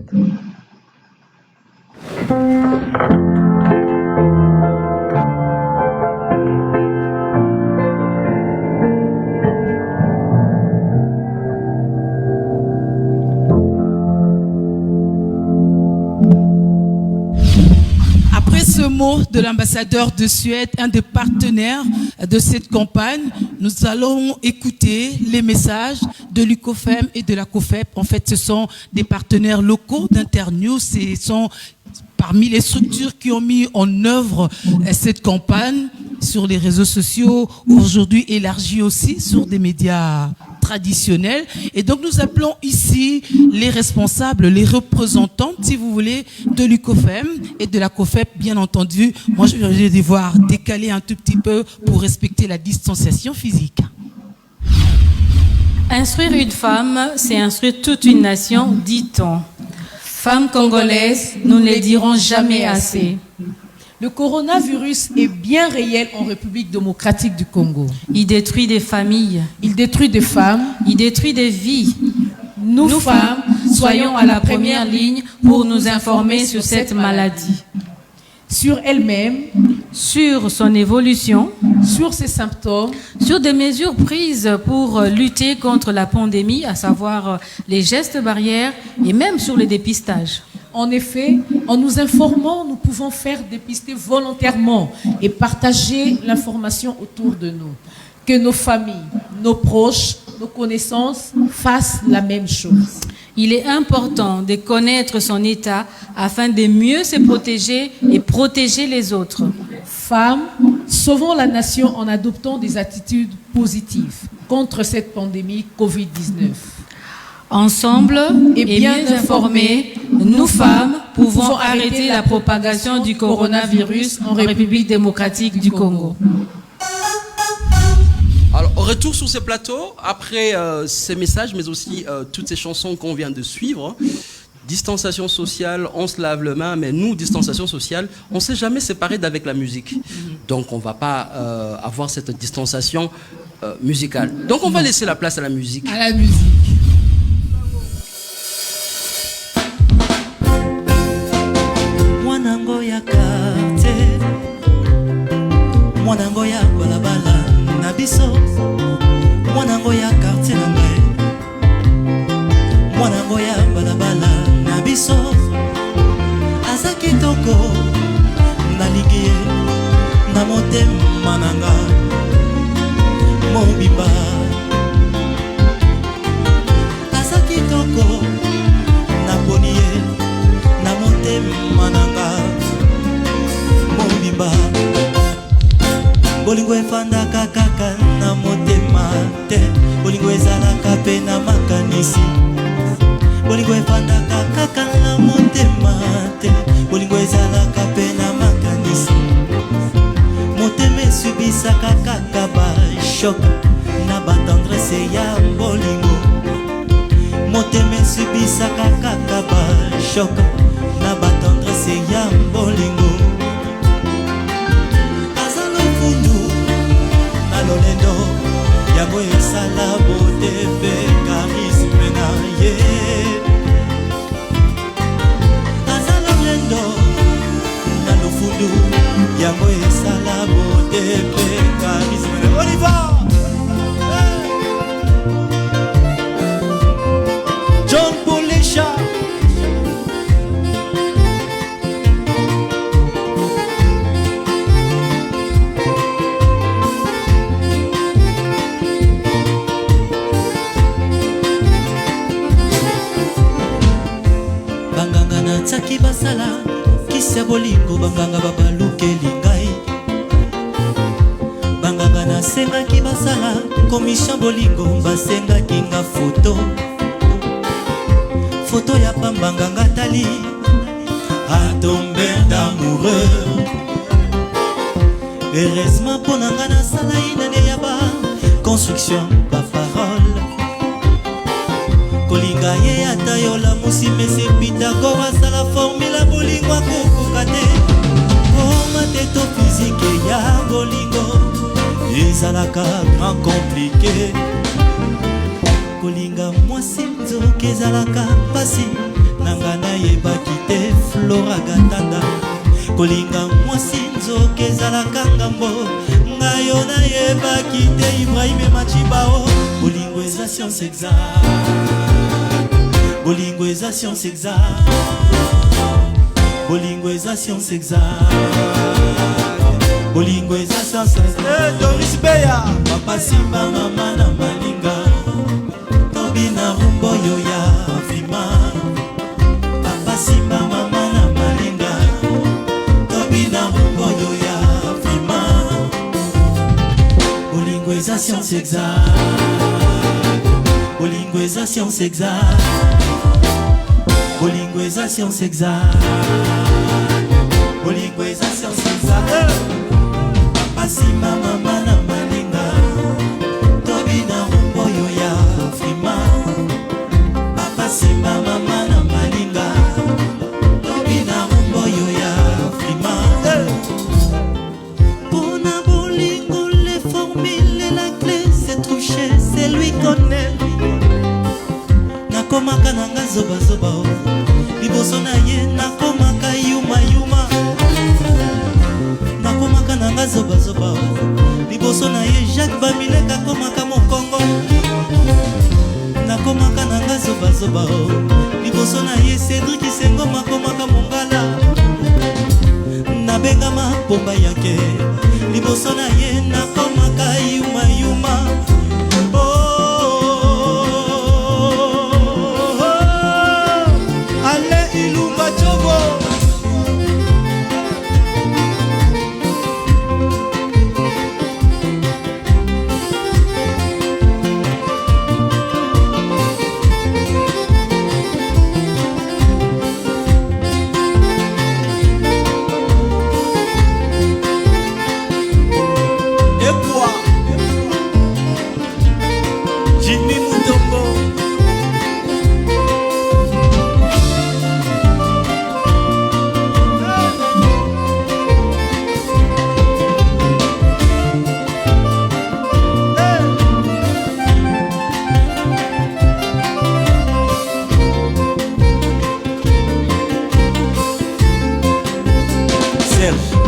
Ce mot de l'ambassadeur de Suède, un des partenaires de cette campagne, nous allons écouter les messages de l'UCOFEM et de la COFEP. En fait, ce sont des partenaires locaux d'Internews. Ce sont parmi les structures qui ont mis en œuvre cette campagne sur les réseaux sociaux, aujourd'hui élargie aussi sur des médias traditionnels. Et donc nous appelons ici les responsables, les représentants, si vous voulez, de l'UCOFEM et de la COFEP, bien entendu. Moi, je vais devoir décaler un tout petit peu pour respecter la distanciation physique. Instruire une femme, c'est instruire toute une nation, dit-on. Femmes congolaises, nous ne le dirons jamais assez. Le coronavirus est bien réel en République démocratique du Congo. Il détruit des familles. Il détruit des femmes. Il détruit des vies. Nous femmes, soyons à la première ligne pour nous informer sur cette maladie. Sur elle-même, sur son évolution, sur ses symptômes, sur des mesures prises pour lutter contre la pandémie, à savoir les gestes barrières et même sur le dépistage. En effet, en nous informant, nous pouvons faire dépister volontairement et partager l'information autour de nous. Que nos familles, nos proches, nos connaissances fassent la même chose. Il est important de connaître son état afin de mieux se protéger et protéger les autres. Femmes, sauvons la nation en adoptant des attitudes positives contre cette pandémie Covid-19. Ensemble et bien informés, nous femmes pouvons arrêter la propagation du coronavirus en République démocratique du Congo. Alors, retour sur ce plateau, après ces messages, mais aussi toutes ces chansons qu'on vient de suivre. Distanciation sociale, on se lave les mains, mais nous, distanciation sociale, on ne s'est jamais séparé d'avec la musique. Donc, on ne va pas avoir cette distanciation musicale. Donc, on va laisser la place à la musique. À la musique. Mwanango ya karte, mwanango ya balabala na biso, mwanango ya karte na ngai, mwanango ya balabala na biso, aza kitoko nalingi na motema na nga mobimba, aza kitoko naponi ye na motema na nga mobimba, bolingo efandaka kaka na motema te, bolingo ezalaka pe na makanisi, bolingo efandaka kaka na motema te, bolingo ezalaka pe na makanisi, motema esubisaka kaka bashok na batendrese ya bolingo, motema esubisaka kaka bashok na batendrese ya bolingo, aza lofundu na lolendo yango esala bote mpe karisme na ye, aza lolendo na lofundu yango esala bote mpe karisme Saki basala kisi ya bolingo banganga babalukeli ngai banganga nasengaki basala komisha bolingo basengaki nga foto ya pambanganga tali à tomber d'amoureux. Heureusement pour nanga nasala inane ya ba construction ba parole kolinga ye ata yo la musi mese Pythagore asala formula bolingo kokoka te mateto physique ya bolingo ezalaka grand compliqué kolinga mwasi nzoka ezalaka pasi nanga nayebaki te Flora Gatanda kolinga mwasi nzoka ezalaka ngambo ngayo nayebaki te Ibrahim Machibao bolingo eza science exacte bolingo eza science exacte bolingo eza science exacte bolingo eza science exacte Doris Beya papa simba mama na malinga tobina rumbo yo ya vima papa simba mama na malinga tobina rumbo yo ya vima bolingo eza science exacte bolingo eza science exacte bolingo eza science exacte bolingo eza science exacte papa simba mama na malinga tobina rumbo yo ya vima papa simba mama na malinga tobina rumbo yo ya vima pona bolingo les formules et la clé c'est touché c'est lui connaît nakomaka nanga zobazoba liboso na ye nakomaka yumayuma nakomaka nanga zobazoba liboso na ye Jacques Bamileka komaka mokongo nakomaka nanga zobazoba liboso na ye Cédric Sengo makomaka mongala nabengama pomba yake liboso na ye nakomaka yumayuma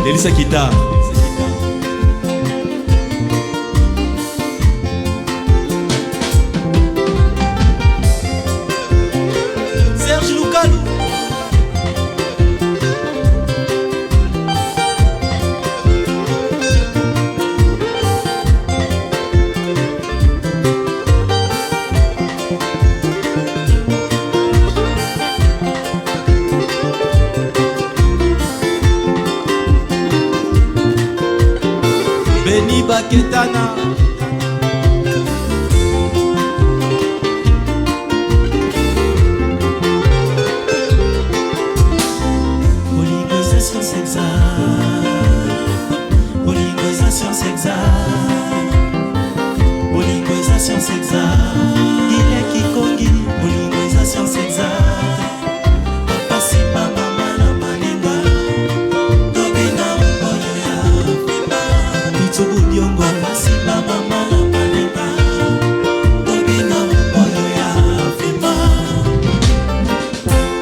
Elisa Kita Serge Lukalu Beni Baketana bolingo eza science exacte bolingo eza science exacte bolingo eza science exacte ile kikongi bolingo eza science exacte papa simba mama na malinga tobina mboyo ya vima pitsubu diongo papa simba mama na malinga tobina mboyo ya vima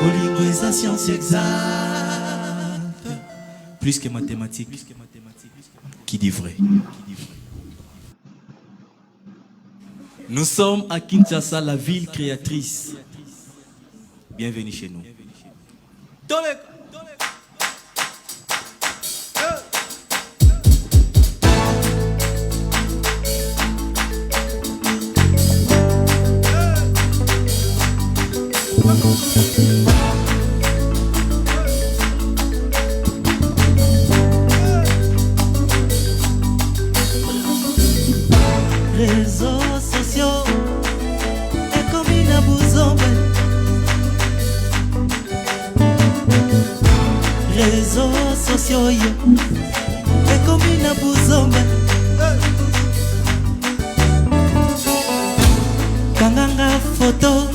bolingo eza science exacte plus que mathématiques qui dit vrai. Nous sommes à Kinshasa, la ville créatrice. Bienvenue chez nous. sociaux ekomi na buzombe kanganga photo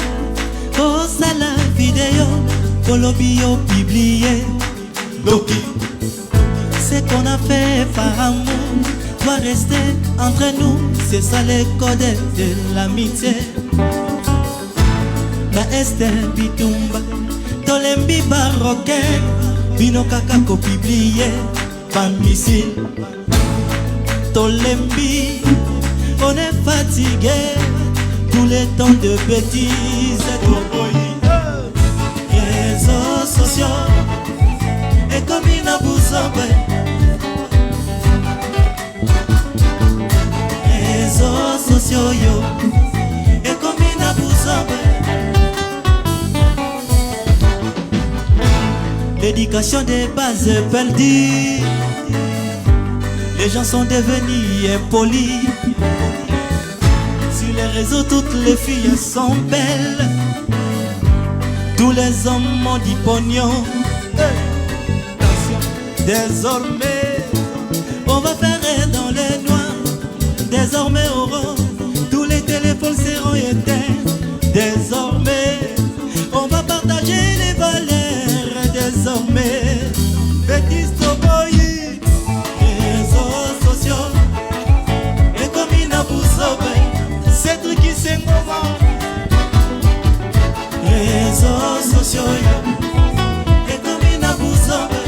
osala vidéo kolobi yo publié Doki. Ce qu'on a fait par amour doit rester entre nous, c'est ça les codes de l'amitié. Na Esther Bitumba tolembi baroque bino kaka ko publié Bambisi tolembi on est fatigué tous les temps de bêtises réseaux sociaux et comme il n'a boussobé réseaux sociaux et comme il n'a boussobé l'éducation des bases perdue. Les gens sont devenus impolis. Sur les réseaux, toutes les filles sont belles. Tous les hommes ont du pognon. Désormais, on va faire dans les noirs. Désormais, tous les téléphones seront éteints. Désormais, on va partager les valeurs. Désormais, bêtise toboyi, réseaux sociaux, et comme il n'a pas sauvé, c'est truc qui s'est moment. Réseaux sociaux, et comme il n'a pas sauvé.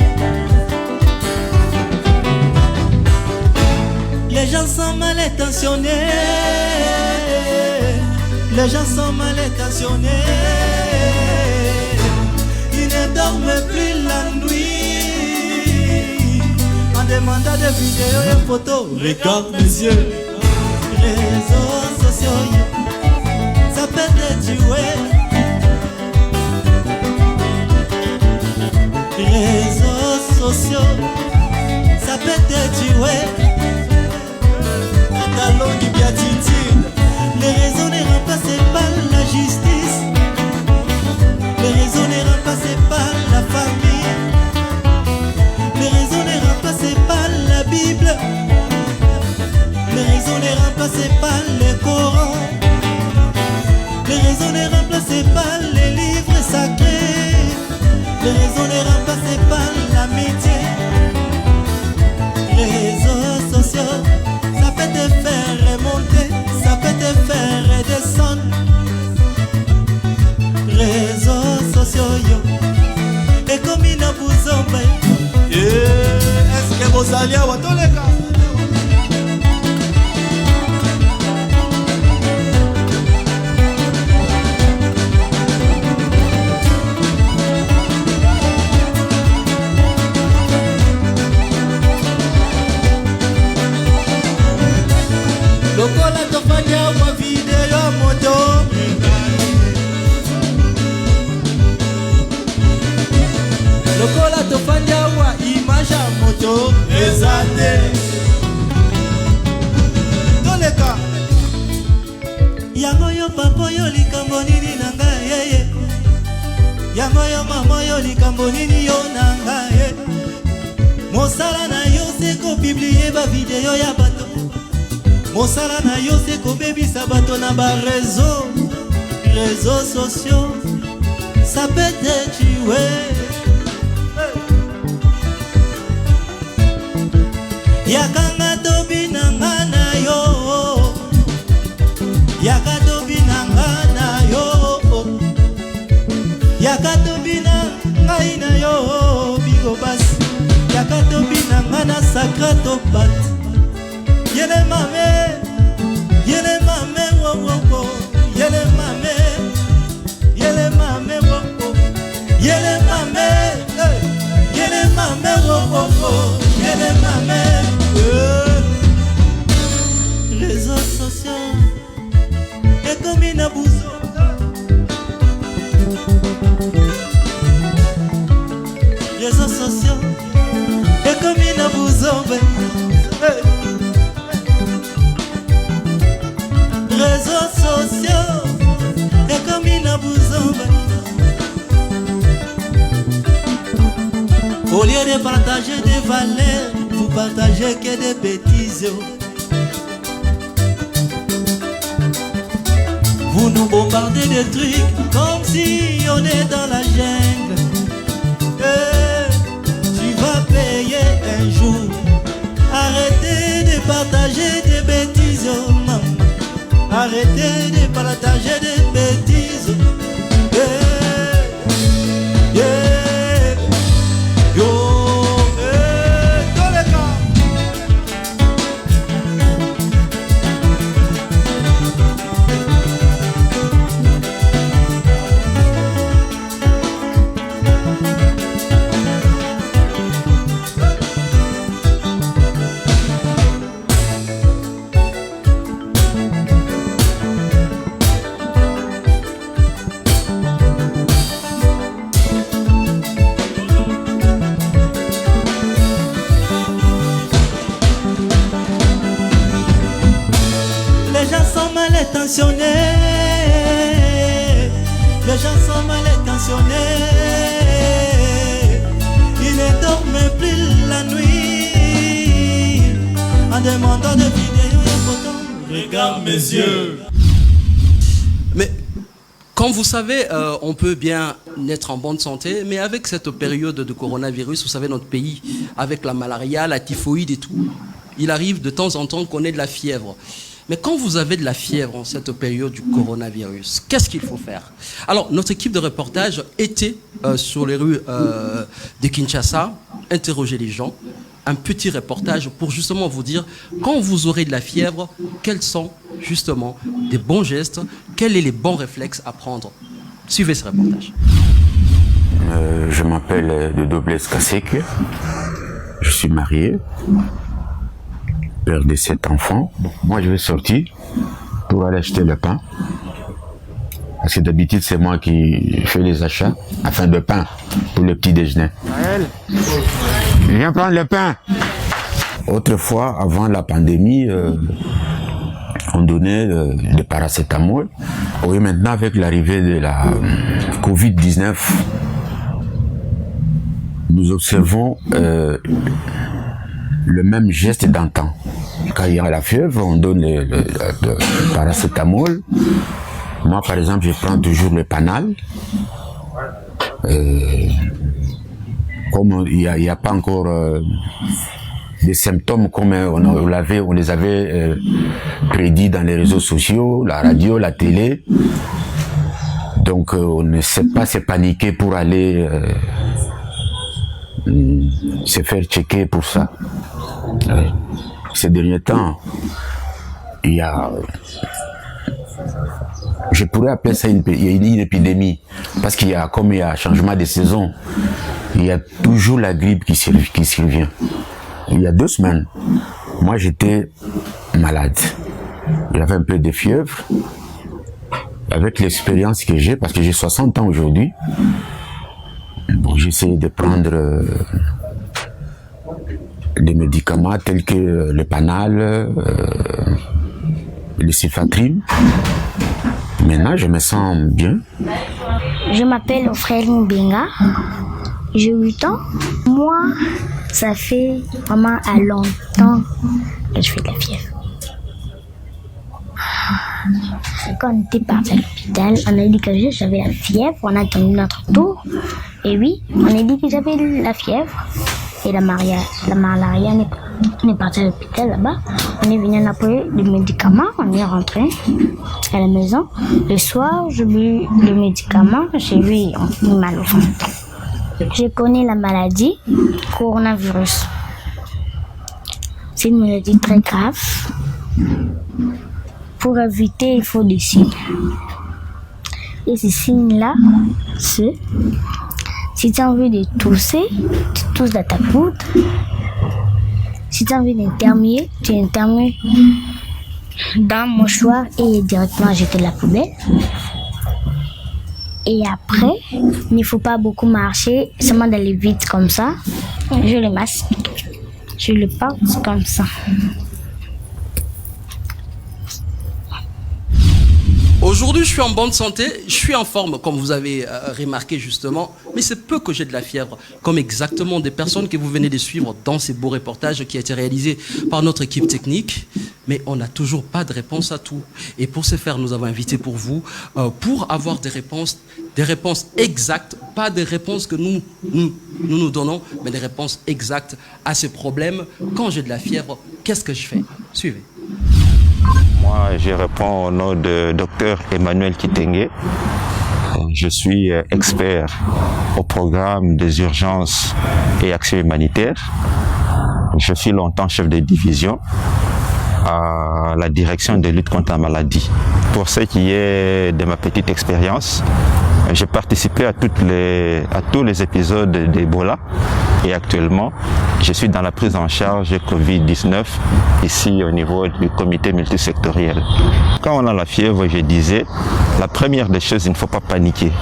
Les gens sont mal intentionnés, les gens sont mal intentionnés. Ne dorment plus la nuit en demandant des vidéos et photos. Regarde mes yeux. Réseaux sociaux, ça peut te tuer. Réseaux sociaux, ça peut te tuer. Ta longue béatitude. Les réseaux n'est remplacé par la justice. Les réseaux n'est remplacé par la famille. Les réseaux n'est remplacé par la Bible. Les réseaux n'est remplacé par le Coran. Les réseaux n'est remplacé par les livres sacrés. Les réseaux n'est remplacé par l'amitié. Les réseaux sociaux, ça peut te faire remonter, ça peut te faire descendre. Réseaux sociaux, et comme il n'a pas besoin. Est-ce que vous allez à tous les cas? Lokola tofanya wa video moto. Lokola tofanya wa image moto. Ezate Toleka yango yo papa yo likambo nini nanga yeye. Yango yo mama yo likambo nini yo nanga ye. Mosala na yo se ko publier ba video ya bato. Mosala na yo se ko bebisa bato na ba réseaux sociaux. Ça peut te tuer. Yakanga tobi nanga na yo. Yaka tobi nanga na yo. Yaka tobi nanga na yo. Bigo bas. Yaka tobi nanga na sakra topat. Yele mame, wo wo wo. Yele mame, wo wo. Yele mame, yele mame wo wo wo. Yele mame. Réseaux sociaux, et comme il n'a pas besoin. Réseaux sociaux, et comme il n'a pas besoin. Réseaux sociaux, et comme il n'a pas besoin. Au lieu de partager des valeurs, vous partagez que des bêtises. Vous nous bombardez de trucs comme si on est dans la jungle. Tu vas payer un jour. Arrêtez de partager des bêtises, maman. Arrêtez de partager des bêtises. Yo, dans les cas. Les gens sont mal intentionnés. Ils ne dorment plus la nuit en demandant des vidéos et photos. Regarde mes yeux. Mais comme vous savez, on peut bien être en bonne santé, mais avec cette période de coronavirus, vous savez, notre pays, avec la malaria, la typhoïde et tout, il arrive de temps en temps qu'on ait de la fièvre. Mais quand vous avez de la fièvre en cette période du coronavirus, qu'est-ce qu'il faut faire? Alors, notre équipe de reportage était sur les rues de Kinshasa, interroger les gens, un petit reportage pour justement vous dire, quand vous aurez de la fièvre, quels sont justement des bons gestes, quels sont les bons réflexes à prendre. Suivez ce reportage. Je m'appelle Dodobles Kaseke, je suis marié. Père de 7 enfants. Moi, je vais sortir pour aller acheter le pain. Parce que d'habitude, c'est moi qui fais les achats afin de pain pour le petit déjeuner. Viens prendre le pain. Autrefois, avant la pandémie, on donnait le paracétamol. Oui, maintenant, avec l'arrivée de la Covid-19, nous observons le même geste d'antan. Quand il y a la fièvre, on donne le paracétamol. Moi, par exemple, je prends toujours le Panal. Comme il n'y a pas encore des symptômes comme on les avait prédits dans les réseaux sociaux, la radio, la télé. Donc, on ne sait pas se paniquer pour aller se faire checker pour ça. Ces derniers temps, il y a, je pourrais appeler ça une épidémie, parce qu'il y a, comme il y a changement de saison, il y a toujours la grippe qui survient. Il y a 2 semaines, moi j'étais malade, j'avais un peu de fièvre. Avec l'expérience que j'ai, parce que j'ai 60 ans aujourd'hui, bon, j'essaie de prendre des médicaments tels que le Panal, le Cifatrine. Maintenant, je me sens bien. Je m'appelle Frère Benga, j'ai 8 ans. Moi, ça fait vraiment à longtemps que je fais de la fièvre. Quand on était parti à l'hôpital, on a dit que j'avais la fièvre, on a attendu notre tour. Et oui, on a dit que j'avais la fièvre. Et la malaria, on est parti à l'hôpital là-bas. On est venu appeler des médicaments, on est rentré à la maison. Le soir, j'ai bu le médicament, j'ai eu mal au ventre. Je connais la maladie, coronavirus. C'est une maladie très grave. Pour éviter, il faut des signes. Et ces signes-là, c'est si tu as envie de tousser, tu tousses dans ta poudre. Si tu as envie d'intermuer, tu intermues dans mon mouchoir et directement jeter la poubelle. Et après, il ne faut pas beaucoup marcher, seulement d'aller vite comme ça. Je le masque, je le porte comme ça. Aujourd'hui, je suis en bonne santé, je suis en forme, comme vous avez remarqué justement, mais c'est peu que j'ai de la fièvre, comme exactement des personnes que vous venez de suivre dans ces beaux reportages qui a été réalisé par notre équipe technique, mais on n'a toujours pas de réponse à tout. Et pour ce faire, nous avons invité pour vous, pour avoir des réponses exactes, pas des réponses que nous donnons, mais des réponses exactes à ce problème. Quand j'ai de la fièvre, qu'est-ce que je fais? Suivez. Moi, je réponds au nom de Dr Emmanuel Kitenge. Je suis expert au programme des urgences et actions humanitaires. Je suis longtemps chef de division à la direction de lutte contre la maladie. Pour ce qui est de ma petite expérience, j'ai participé à tous les épisodes d'Ebola et actuellement, je suis dans la prise en charge Covid-19 ici au niveau du comité multisectoriel. Quand on a la fièvre, je disais, la première des choses, il ne faut pas paniquer.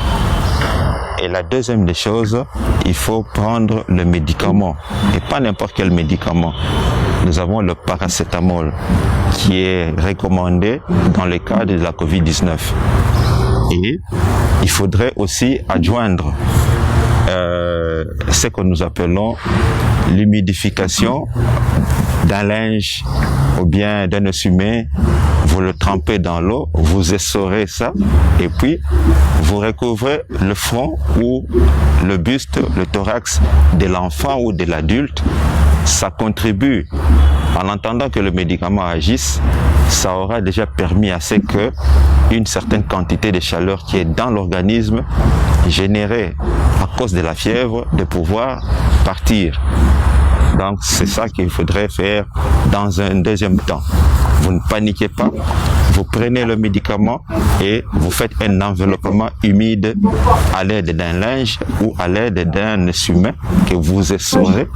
Et la deuxième des choses, il faut prendre le médicament, et pas n'importe quel médicament. Nous avons le paracétamol qui est recommandé dans le cadre de la Covid-19. Et il faudrait aussi adjoindre ce que nous appelons l'humidification d'un linge ou bien d'un essuie-main. Vous le trempez dans l'eau, vous essorez ça et puis vous recouvrez le front ou le buste, le thorax de l'enfant ou de l'adulte. Ça contribue, en attendant que le médicament agisse, ça aura déjà permis à ce que une certaine quantité de chaleur qui est dans l'organisme générée à cause de la fièvre de pouvoir partir. Donc c'est ça qu'il faudrait faire dans un deuxième temps. Vous ne paniquez pas, vous prenez le médicament et vous faites un enveloppement humide à l'aide d'un linge ou à l'aide d'un essuie-main que vous essorez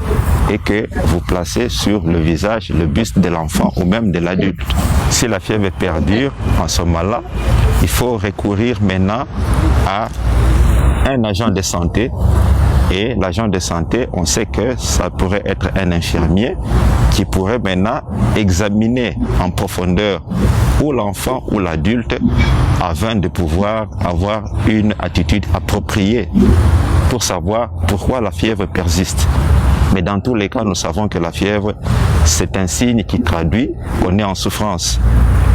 et que vous placez sur le visage, le buste de l'enfant ou même de l'adulte. Si la fièvre perdure, en ce moment-là, il faut recourir maintenant à un agent de santé. Et l'agent de santé, on sait que ça pourrait être un infirmier qui pourrait maintenant examiner en profondeur ou l'enfant ou l'adulte afin de pouvoir avoir une attitude appropriée pour savoir pourquoi la fièvre persiste. Mais dans tous les cas, nous savons que la fièvre, c'est un signe qui traduit qu'on est en souffrance.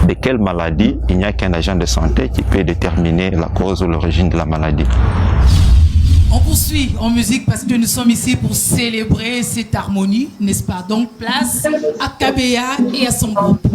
De quelle maladie? Il n'y a qu'un agent de santé qui peut déterminer la cause ou l'origine de la maladie. On poursuit en musique parce que nous sommes ici pour célébrer cette harmonie, n'est-ce pas? Donc place à Kabeya et à son groupe.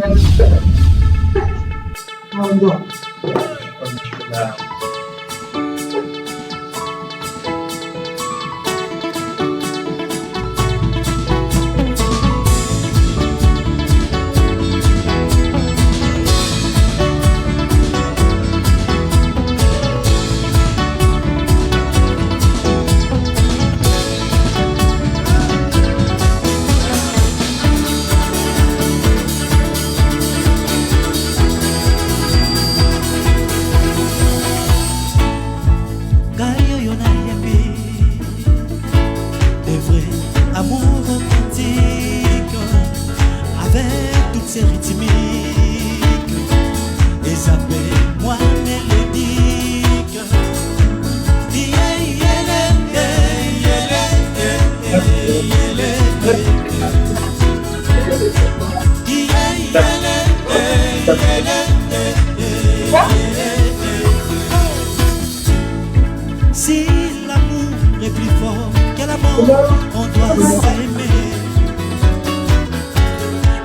Si l'amour est plus fort que la mort, on doit s'aimer.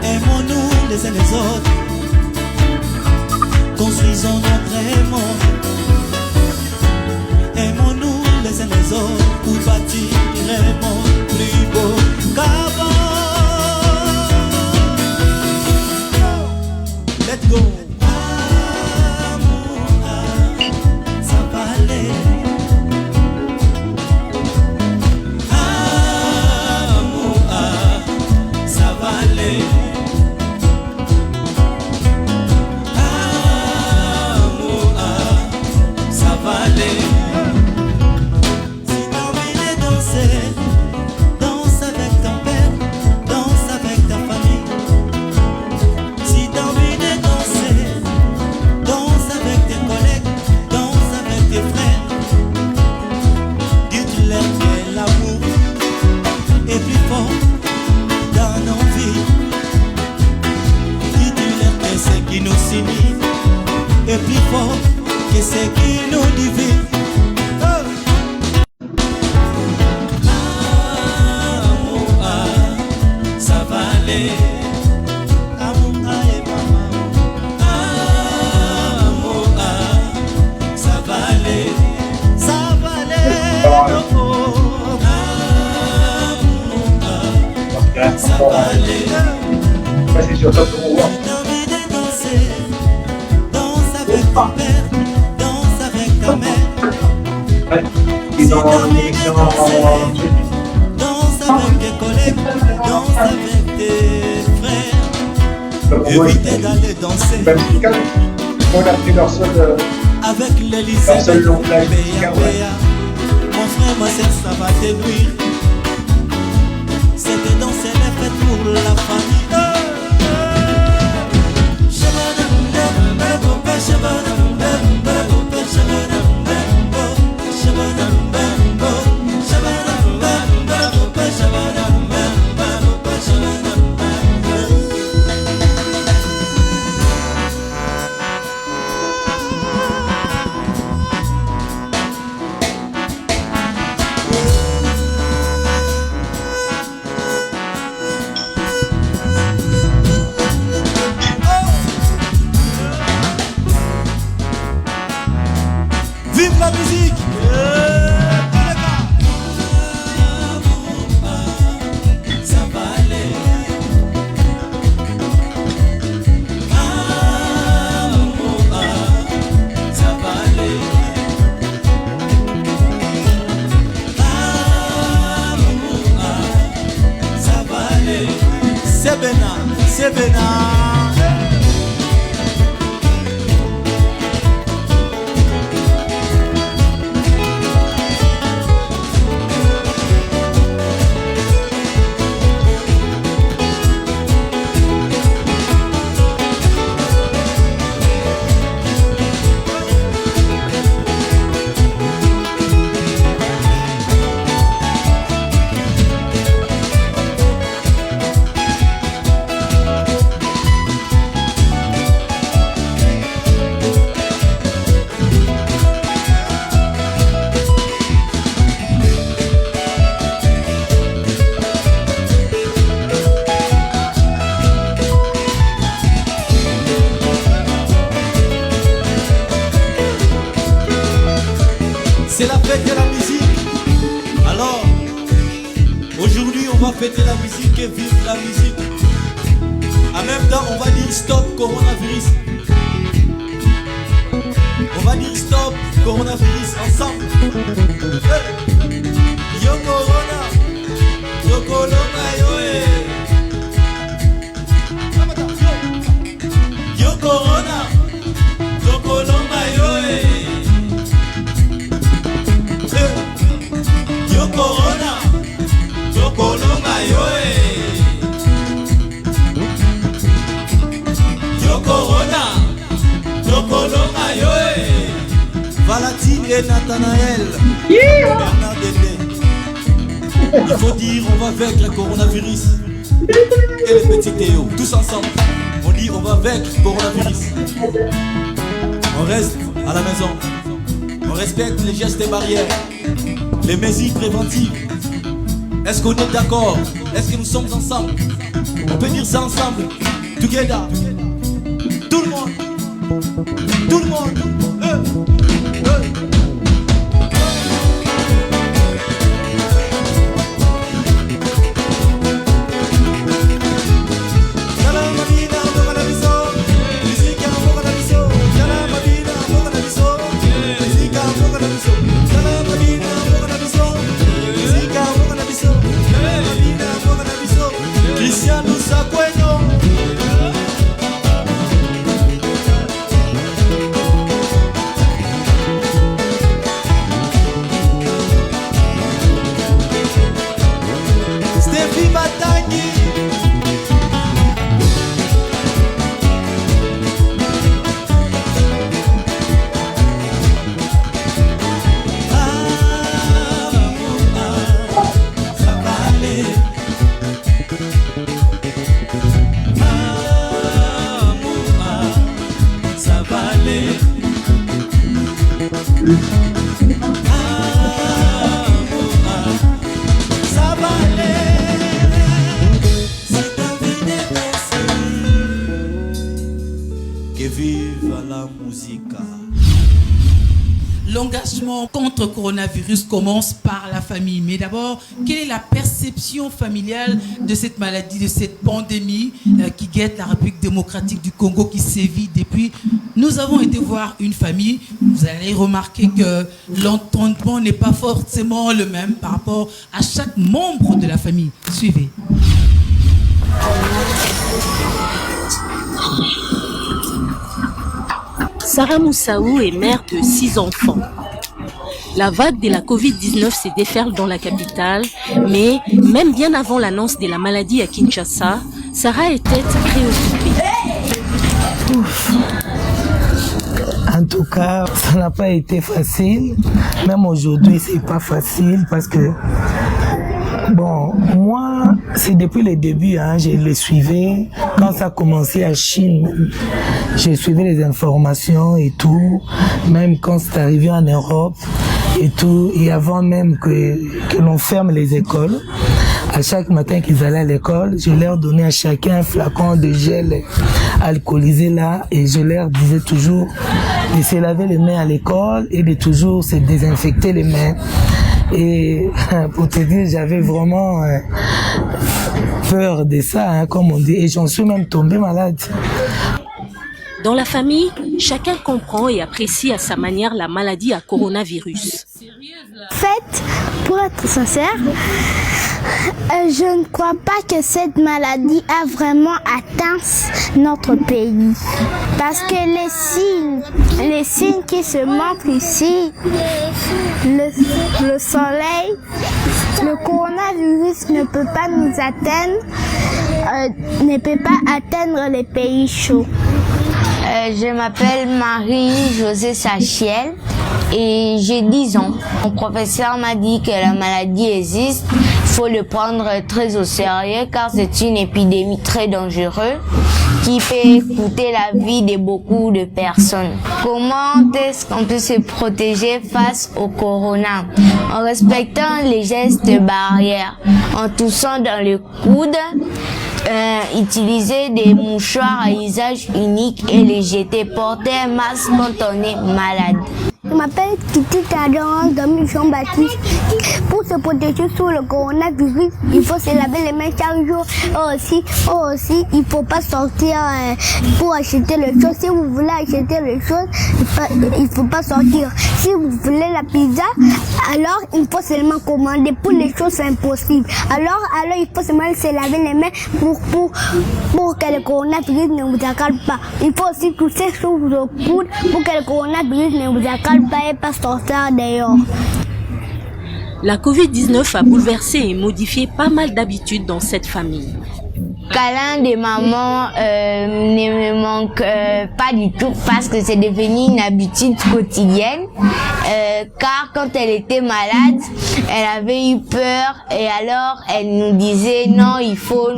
Aimons-nous les uns les autres, construisons notre monde. Aimons-nous les uns les autres pour bâtir un monde plus beau qu'avant. Let's go. nous divise. Ça va aller. Ça va aller. Ça va aller. Ça va aller. J'ai envie de danser. Danse avec ton père. Danse avec ta mère. Si t'as envie de danser. Danse avec tes collègues. Danse avec tes frères. Évitez d'aller danser avec l'Elysée. Mon frère, ma sœur, ça va t'éblouir. Cette danse, elle est faite pour la famille. Vive la musique! Ça va aller. Ça va aller. Ça va aller. C'est Bénin, c'est Bénin. C'est la fête de la musique. Alors, aujourd'hui, on va fêter la musique et vivre la musique. En même temps, on va dire stop coronavirus. On va dire stop coronavirus ensemble. Hey. Yo corona, yo corona, yo yo corona, yo corona, yo Yo corona, yo colonga yo Yo corona, yo colonga yo Valentine et Nathanaël, Bernard Dende. Il faut dire on va vaincre le coronavirus. Et les petits Théo, tous ensemble. On dit on va vaincre le coronavirus. On reste à la maison. On respecte les gestes et barrières. Les mesures préventives. Est-ce qu'on est d'accord? Est-ce que nous sommes ensemble? On peut dire ça ensemble. Together. Tout le monde. Tout le monde. Cristiano Saqueno. Que vive la musique. L'engagement contre le coronavirus commence par la famille. Mais d'abord, quelle est la perception familiale de cette maladie, de cette pandémie qui guette la République démocratique du Congo, qui sévit depuis? Nous avons été voir une famille. Vous allez remarquer que l'entendement n'est pas forcément le même par rapport à chaque membre de la famille. Suivez. Sarah Moussaou est mère de 6 enfants. La vague de la Covid-19 se déferle dans la capitale, mais même bien avant l'annonce de la maladie à Kinshasa, Sarah était préoccupée. En tout cas, ça n'a pas été facile. Même aujourd'hui, c'est pas facile parce que bon, moi, c'est depuis le début, hein, je le suivais. Quand ça a commencé à Chine, j'ai suivi les informations et tout. Même quand c'est arrivé en Europe et tout. Et avant même que l'on ferme les écoles, à chaque matin qu'ils allaient à l'école, je leur donnais à chacun un flacon de gel alcoolisé là. Et je leur disais toujours de se laver les mains à l'école et de toujours se désinfecter les mains. Et pour te dire, j'avais vraiment peur de ça, hein, comme on dit, et j'en suis même tombé malade. Dans la famille, chacun comprend et apprécie à sa manière la maladie à coronavirus. En fait, pour être sincère, je ne crois pas que cette maladie a vraiment atteint notre pays. Parce que les signes qui se montrent ici, le soleil, le coronavirus ne peut pas nous atteindre, ne peut pas atteindre les pays chauds. Je m'appelle Marie-Josée Sachiel et j'ai 10 ans. Mon professeur m'a dit que la maladie existe, il faut le prendre très au sérieux car c'est une épidémie très dangereuse qui peut coûter la vie de beaucoup de personnes. Comment est-ce qu'on peut se protéger face au corona? En respectant les gestes barrières, en toussant dans le coude, utiliser des mouchoirs à usage unique et les jeter, porter un masque quand on est malade. Je m'appelle Kitty Cadran, Dominique Jean-Baptiste. Pour se protéger sur le coronavirus, il faut se laver les mains chaque jour. Aussi, il ne faut pas sortir pour acheter les choses. Si vous voulez acheter les choses, il ne faut pas sortir. Si vous voulez la pizza, alors il faut seulement commander. Pour les choses, c'est impossible. Alors il faut seulement se laver les mains pour que le coronavirus ne vous accale pas. Il faut aussi tousser sur vos coudes pour que le coronavirus ne vous accale pas et pas sortir dehors. La Covid-19 a bouleversé et modifié pas mal d'habitudes dans cette famille. Câlin de maman ne me manque pas du tout parce que c'est devenu une habitude quotidienne. Car quand elle était malade, elle avait eu peur et alors elle nous disait non, il faut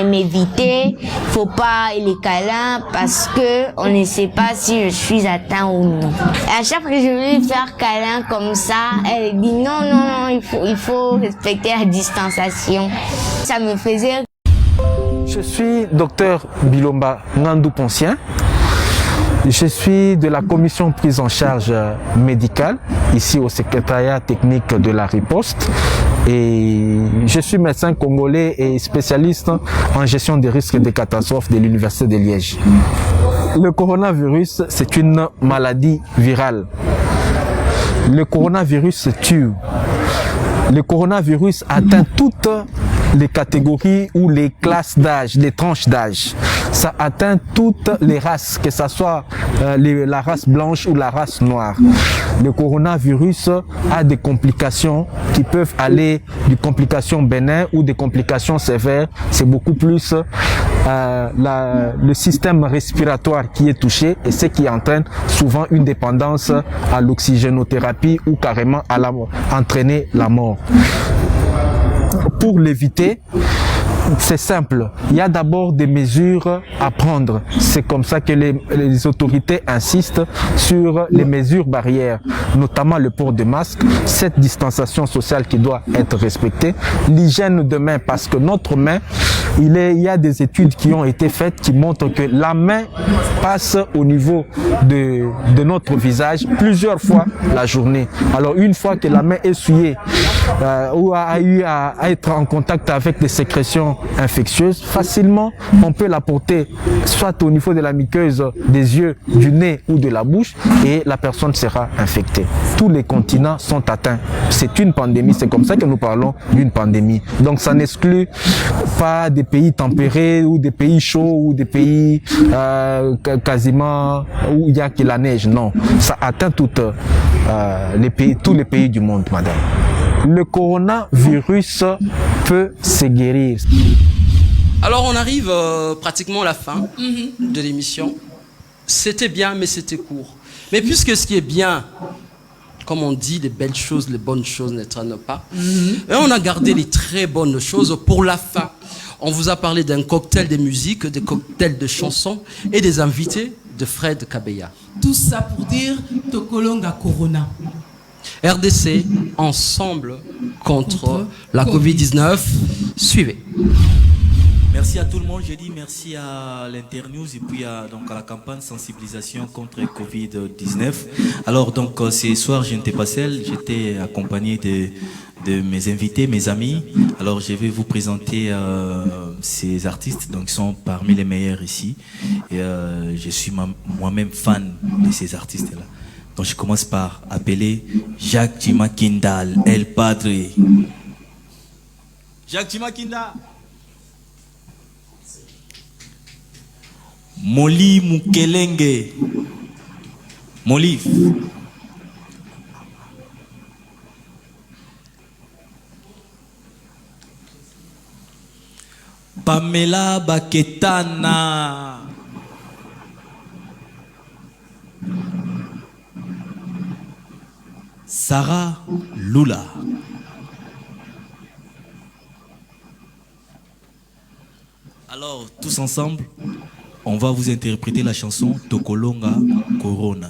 m'éviter, il faut pas les câlins parce que on ne sait pas si je suis atteint ou non. Et à chaque fois que je voulais faire câlin comme ça, elle dit non, il faut respecter la distanciation. Ça me faisait. Je suis docteur Bilomba Nandou Poncien. Je suis de la commission prise en charge médicale, ici au secrétariat technique de la riposte. Et je suis médecin congolais et spécialiste en gestion des risques et des catastrophes de l'Université de Liège. Le coronavirus, c'est une maladie virale. Le coronavirus tue. Le coronavirus atteint toutes les catégories ou les classes d'âge, les tranches d'âge. Ça atteint toutes les races, que ce soit la race blanche ou la race noire. Le coronavirus a des complications qui peuvent aller des complications bénines ou des complications sévères. C'est beaucoup plus le système respiratoire qui est touché et ce qui entraîne souvent une dépendance à l'oxygénothérapie ou carrément à entraîner la mort. Pour l'éviter, c'est simple. Il y a d'abord des mesures à prendre. C'est comme ça que les autorités insistent sur les mesures barrières, notamment le port de masque, cette distanciation sociale qui doit être respectée, l'hygiène de main, parce que notre main, il y a des études qui ont été faites qui montrent que la main passe au niveau de notre visage plusieurs fois la journée. Alors une fois que la main est essuyée ou a eu à être en contact avec des sécrétions infectieuses, facilement on peut la porter soit au niveau de la muqueuse des yeux, du nez ou de la bouche et la personne sera infectée. Tous les continents sont atteints. C'est une pandémie, c'est comme ça que nous parlons d'une pandémie. Donc ça n'exclut pas des pays tempérés ou des pays chauds ou des pays quasiment où il y a que la neige. Non, ça atteint tous les pays du monde, madame. Le coronavirus peut se guérir. Alors on arrive pratiquement à la fin de l'émission. C'était bien, mais c'était court. Mais puisque ce qui est bien, comme on dit, les belles choses, les bonnes choses ne traînent pas. Et on a gardé les très bonnes choses pour la fin. On vous a parlé d'un cocktail de musique, des cocktails de chansons et des invités de Fred Kabeya. Tout ça pour dire Tokolonga Corona. RDC, ensemble contre la Covid-19. Suivez. Merci à tout le monde. Je dis merci à l'Internews et puis à la campagne sensibilisation contre Covid-19. Alors donc ce soir je n'étais pas seul, j'étais accompagné de mes invités, mes amis. Alors je vais vous présenter ces artistes, donc ils sont parmi les meilleurs ici. Et je suis moi-même fan de ces artistes-là. Donc je commence par appeler Jacques Chimakinda, El Padre. Jacques Chimakinda. Moli Mukelenge. Molif. Pamela Baketana. Sarah Lula. Alors, tous ensemble, on va vous interpréter la chanson Tokolonga Corona.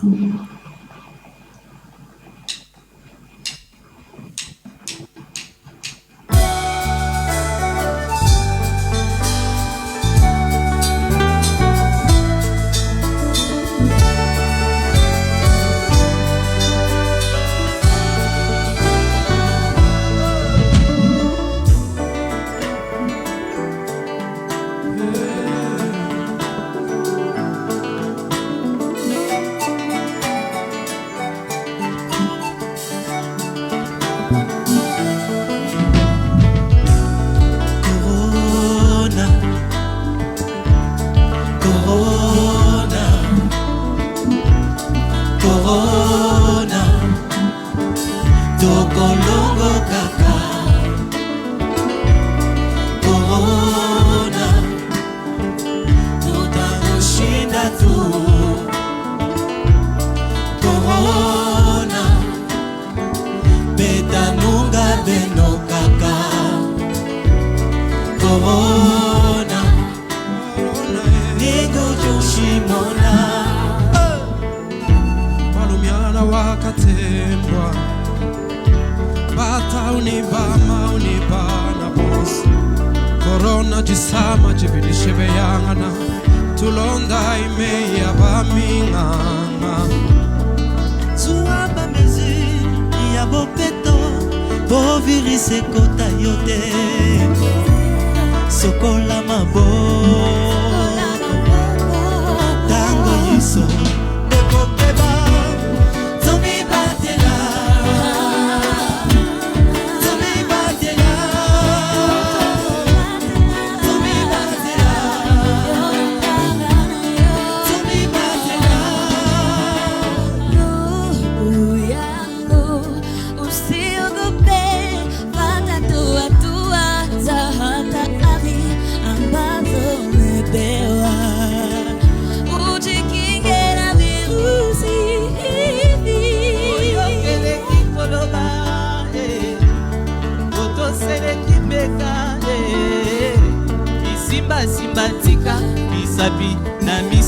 Ujikinge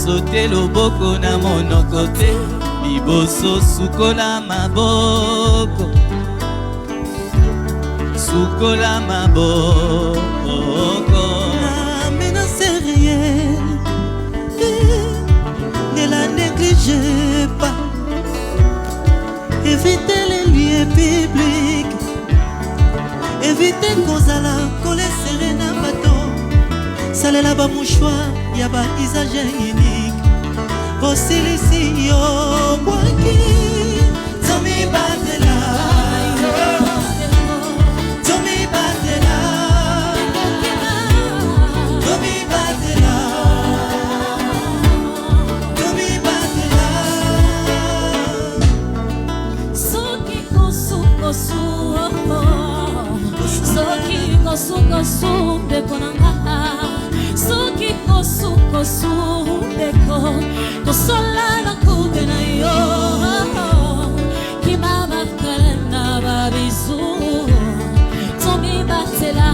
Sote loboko na monoko te, liboso sukola maboko, sukola maboko. La menace est réelle, ne la négligez pas. Évitez les lieux publics, évitez kozala kole serena bato. Salela ba mouchoir ya ba usage unique. Osilisi yo bwaki Tommy Batela, Tommy Batela, Tommy Batela, Tommy Batela. Soki kosu kosu, soki kosu kosu de konanga. Soki kosu kosu deko kosola na kugena yo kimaba kalenda babizu Tommy Batela,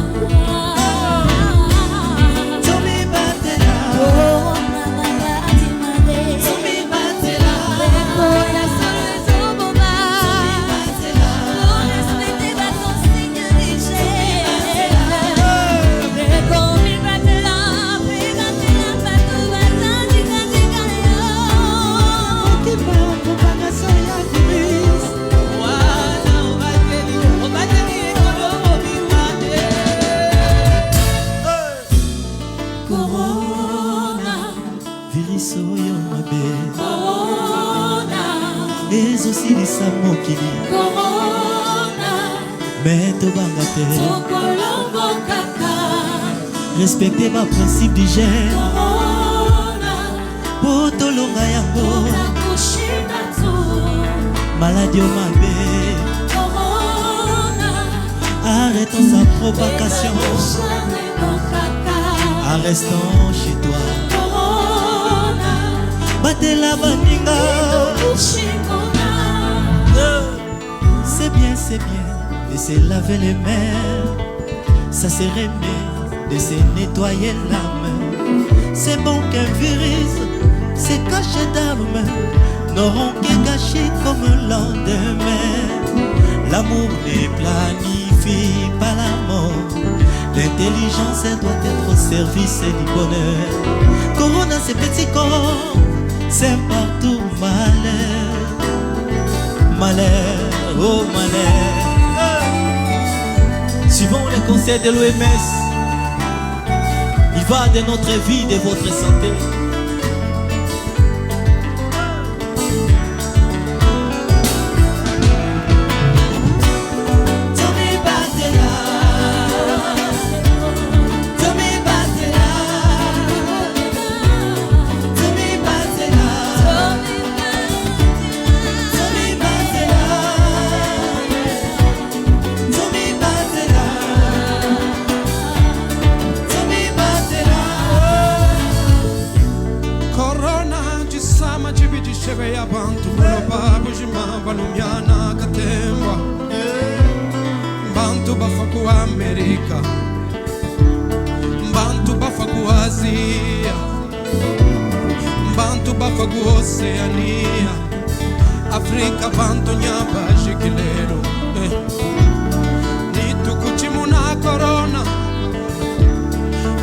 Tommy Batela, oh mama ya timade Tommy Batela, deko ya solezo boba Tommy Batela, oh respecte la consigne dice deko mi Batela. ezosilisa mokili me tobanga te respecte baprincipe d'hygiène po tolonga yango maladi o mabe arrêtons sa propagation en restant chez toi batela baninga. C'est bien de se laver les mains, ça serait mieux de se nettoyer l'âme. C'est bon qu'un virus se cache d'armes, n'auront qu'à gâcher comme un lendemain. L'amour ne planifie pas la mort, l'intelligence doit être au service du bonheur. Corona c'est petit corps, c'est partout malheur, malheur. Oh malheur, suivons les conseils de l'OMS. Il va de notre vie, de votre santé. Tommy Batela, Tommy Batela, Tommy Batela, Tommy Batela. Cheve abantu babu jima balumiana katemba bantu bafa ku Amerika bantu bafa ku Asia bantu bafa ku Oceania Afrika bantu nyaba shikilero nitu kuchimuna corona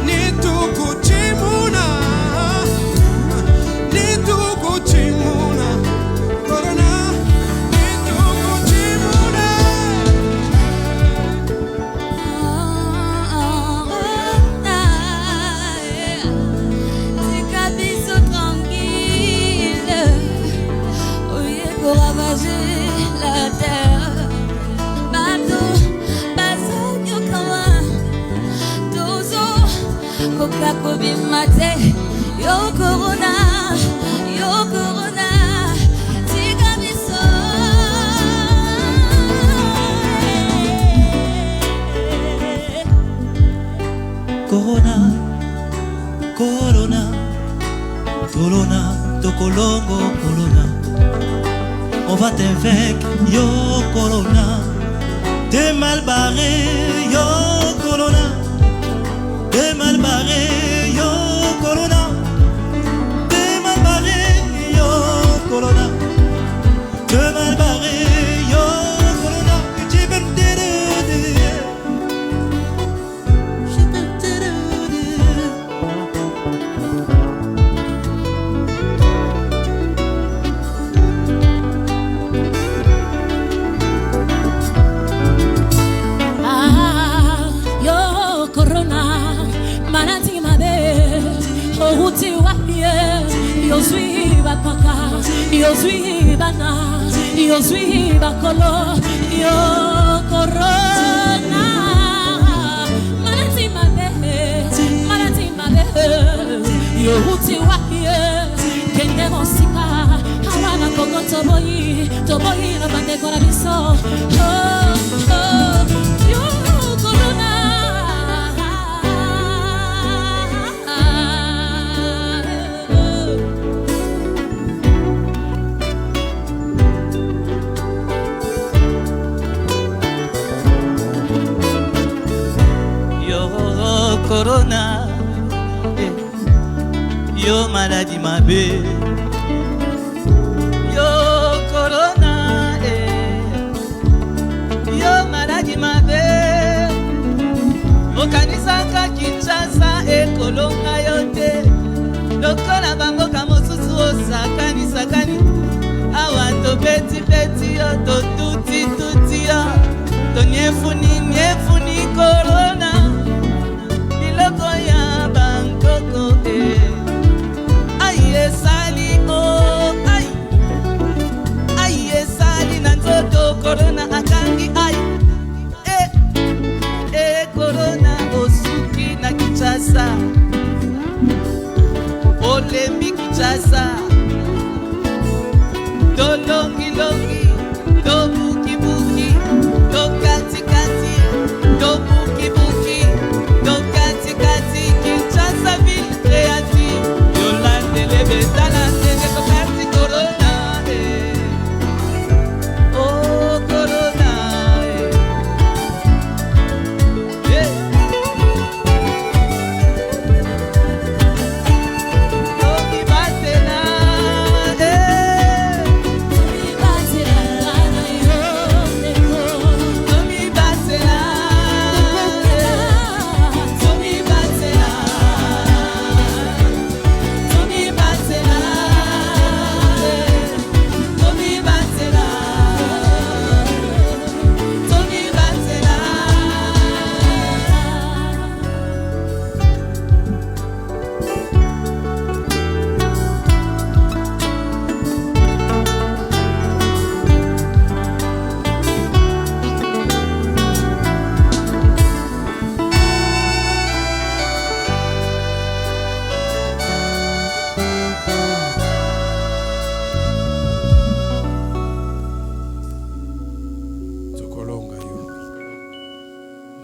nitu kuchimuna nitu kuchimuna corona nitu kuchimuna Tikabiso tranquille oye pour ravager la terre bateau bazonyo kama dozo koka kobimate yo corona tikabiso corona corona corona tokolongo corona on va te vaincre yo corona t'es mal barré yo corona t'es mal barré yo corona t'es bapaka, yozwi bana, yozwi bakolo, yo corona. Malati mabe, yo uti wakie, kende mosika, hawana kongo toboyi na bande kora biso, yo corona. Corona, yo maladie mabe, yo corona, yo maladie mabe. Okanisaka Kinshasa ekolonga yote, lokola bamboka mosusu osakanisakani. Awa to peti yo, to tuti yo, to nyefuni corona. Lokoya Bangkoko, aye sali oh, aye sali nanzoto corona akangi corona osuki na Kinshasa, olembi Kinshasa, dolongi do buki, do kati, do buki, do kati, Kinshasa ville créative, Yolande Lebetala, Sénéco parti corona, oh corona, Tomi Batela,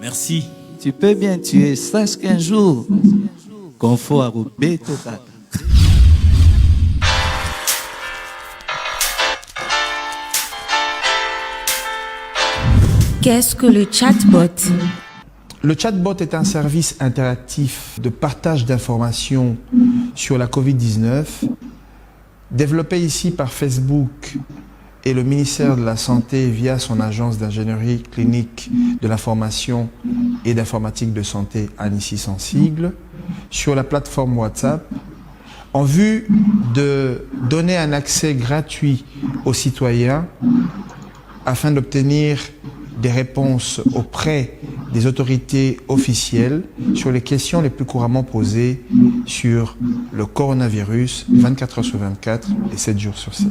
Merci. Tu peux bien tuer, sache qu'un jour, qu'on faut à Roberto Tata. Qu'est-ce que le chatbot? Le chatbot est un service interactif de partage d'informations sur la Covid-19, développé ici par Facebook et le ministère de la Santé via son agence d'ingénierie clinique de l'information et d'informatique de santé Annecy sans sigle, sur la plateforme WhatsApp, en vue de donner un accès gratuit aux citoyens afin d'obtenir des réponses auprès des autorités officielles sur les questions les plus couramment posées sur le coronavirus 24 heures sur 24 et 7 jours sur 7.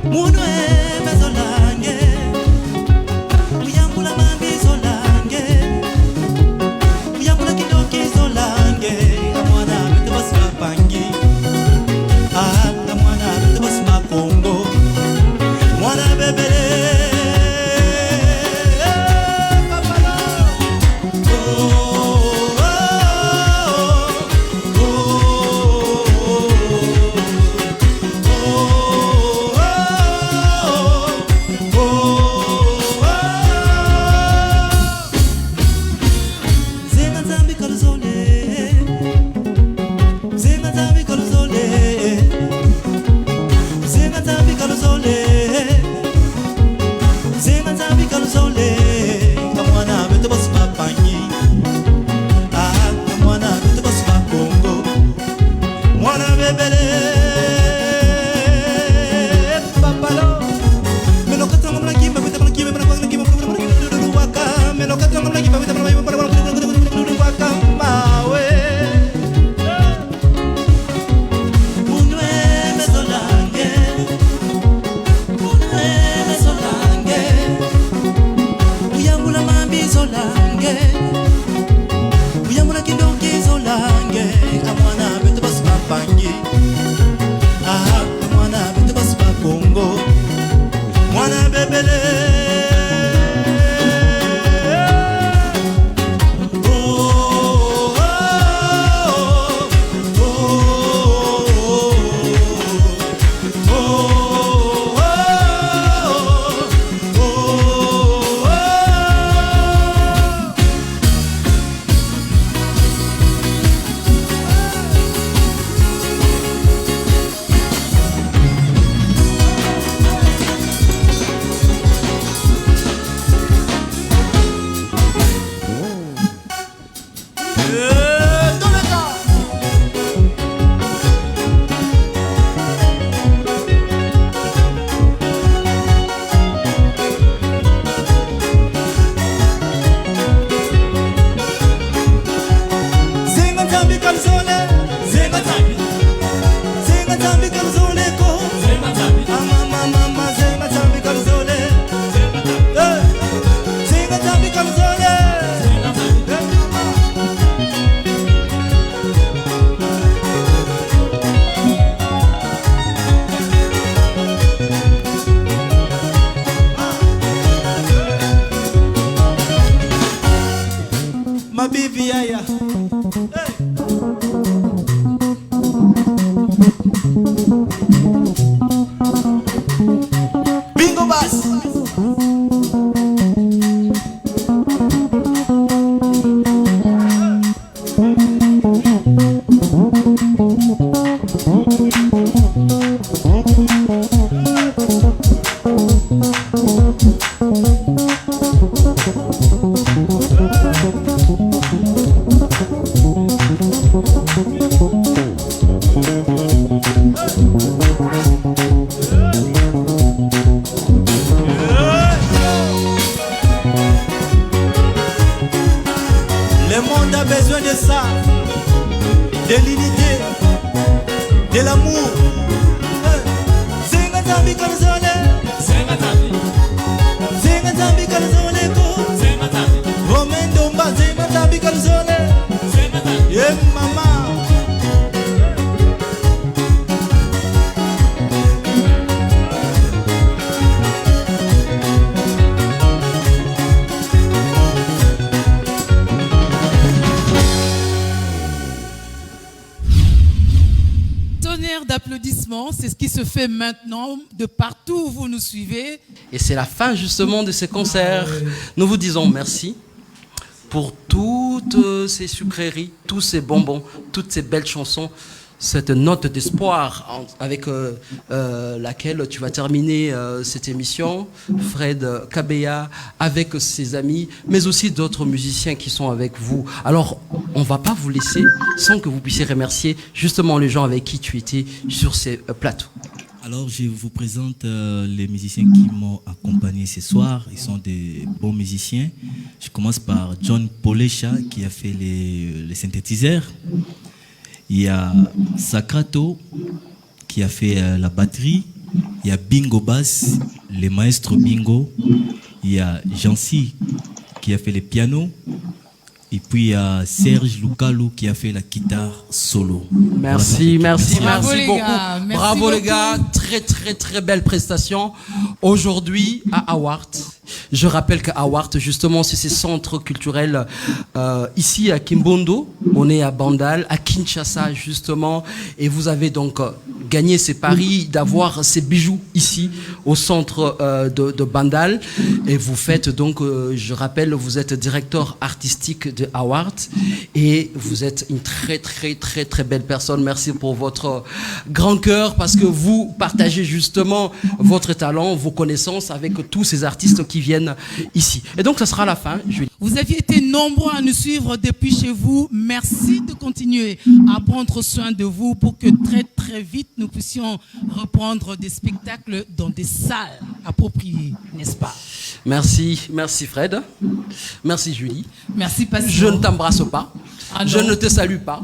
Munwe Le monde a besoin de ça, de l'unité, de l'amour. Zenga zambi kalzole, zenga zambi, zenga zambi kalzole ko, zenga zambi. Romendo mba zenga zambi kalzole, zenga zambi. Yeah mama. D'applaudissements, c'est ce qui se fait maintenant de partout où vous nous suivez. Et c'est la fin justement de ce concert. Nous vous disons merci pour toutes ces sucreries, tous ces bonbons, toutes ces belles chansons, cette note d'espoir avec laquelle tu vas terminer cette émission, Fred Kabeya, avec ses amis, mais aussi d'autres musiciens qui sont avec vous. Alors, on ne va pas vous laisser sans que vous puissiez remercier justement les gens avec qui tu étais sur ces plateaux. Alors, je vous présente les musiciens qui m'ont accompagné ce soir. Ils sont des bons musiciens. Je commence par John Polesha qui a fait les synthétiseurs. Il y a Sacrato qui a fait la batterie. Il y a Bingo Bass, les maestros Bingo. Il y a Jancy qui a fait les pianos. Et puis il y a Serge Lukalu qui a fait la guitare solo. Merci, merci, Bravo merci les beaucoup. gars, merci Bravo beaucoup. les gars, très très très belle prestation. Aujourd'hui à Awart. Je rappelle qu'à Awart, justement, c'est ces centres culturels ici à Kimbondo. On est à Bandal, à Kinshasa justement. Et vous avez donc gagné ces paris d'avoir ces bijoux ici au centre de Bandal. Et vous faites donc, je rappelle, vous êtes directeur artistique de Awart et vous êtes une très très très très belle personne. Merci pour votre grand cœur parce que vous partagez justement votre talent, vos connaissances avec tous ces artistes qui qui viennent ici. Et donc, ce sera la fin. Vous aviez été nombreux à nous suivre depuis chez vous. Merci de continuer à prendre soin de vous pour que très très vite nous puissions reprendre des spectacles dans des salles appropriées, n'est-ce pas? Merci Fred. Merci Julie. Merci Pascal. Je ne t'embrasse pas. Je ne te salue pas.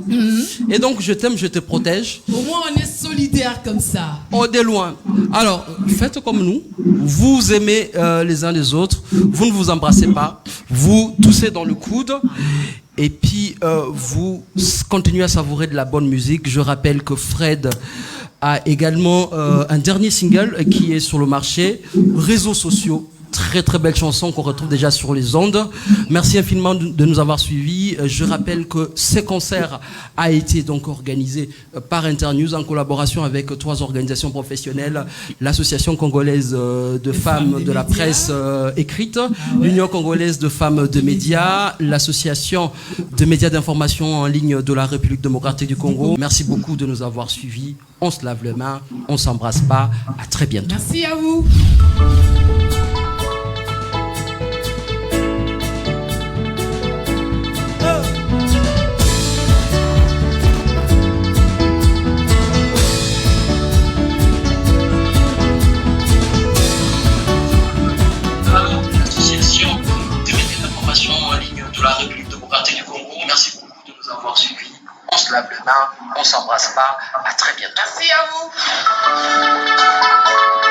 Et donc je t'aime, je te protège. Au moins on est solidaires comme ça. Oh, de loin. Alors, faites comme nous. Vous aimez les uns les autres. Vous ne vous embrassez pas. Vous toussez dans le coude. Et puis, vous continuez à savourer de la bonne musique. Je rappelle que Fred a également un dernier single qui est sur le marché. Réseaux sociaux. Très très belle chanson qu'on retrouve déjà sur les ondes. Merci infiniment de nous avoir suivis. Je rappelle que ce concert a été donc organisé par Internews en collaboration avec 3 organisations professionnelles: l'Association congolaise de femmes de la presse écrite, l'Union congolaise de femmes de médias, l'Association de médias d'information en ligne de la République démocratique du Congo. Merci beaucoup de nous avoir suivis. On se lave les mains, on s'embrasse pas. À très bientôt. Merci à vous. La République démocratique du Congo. Merci beaucoup de nous avoir suivis. On se lave les mains, on s'embrasse pas. À très bientôt. Merci à vous.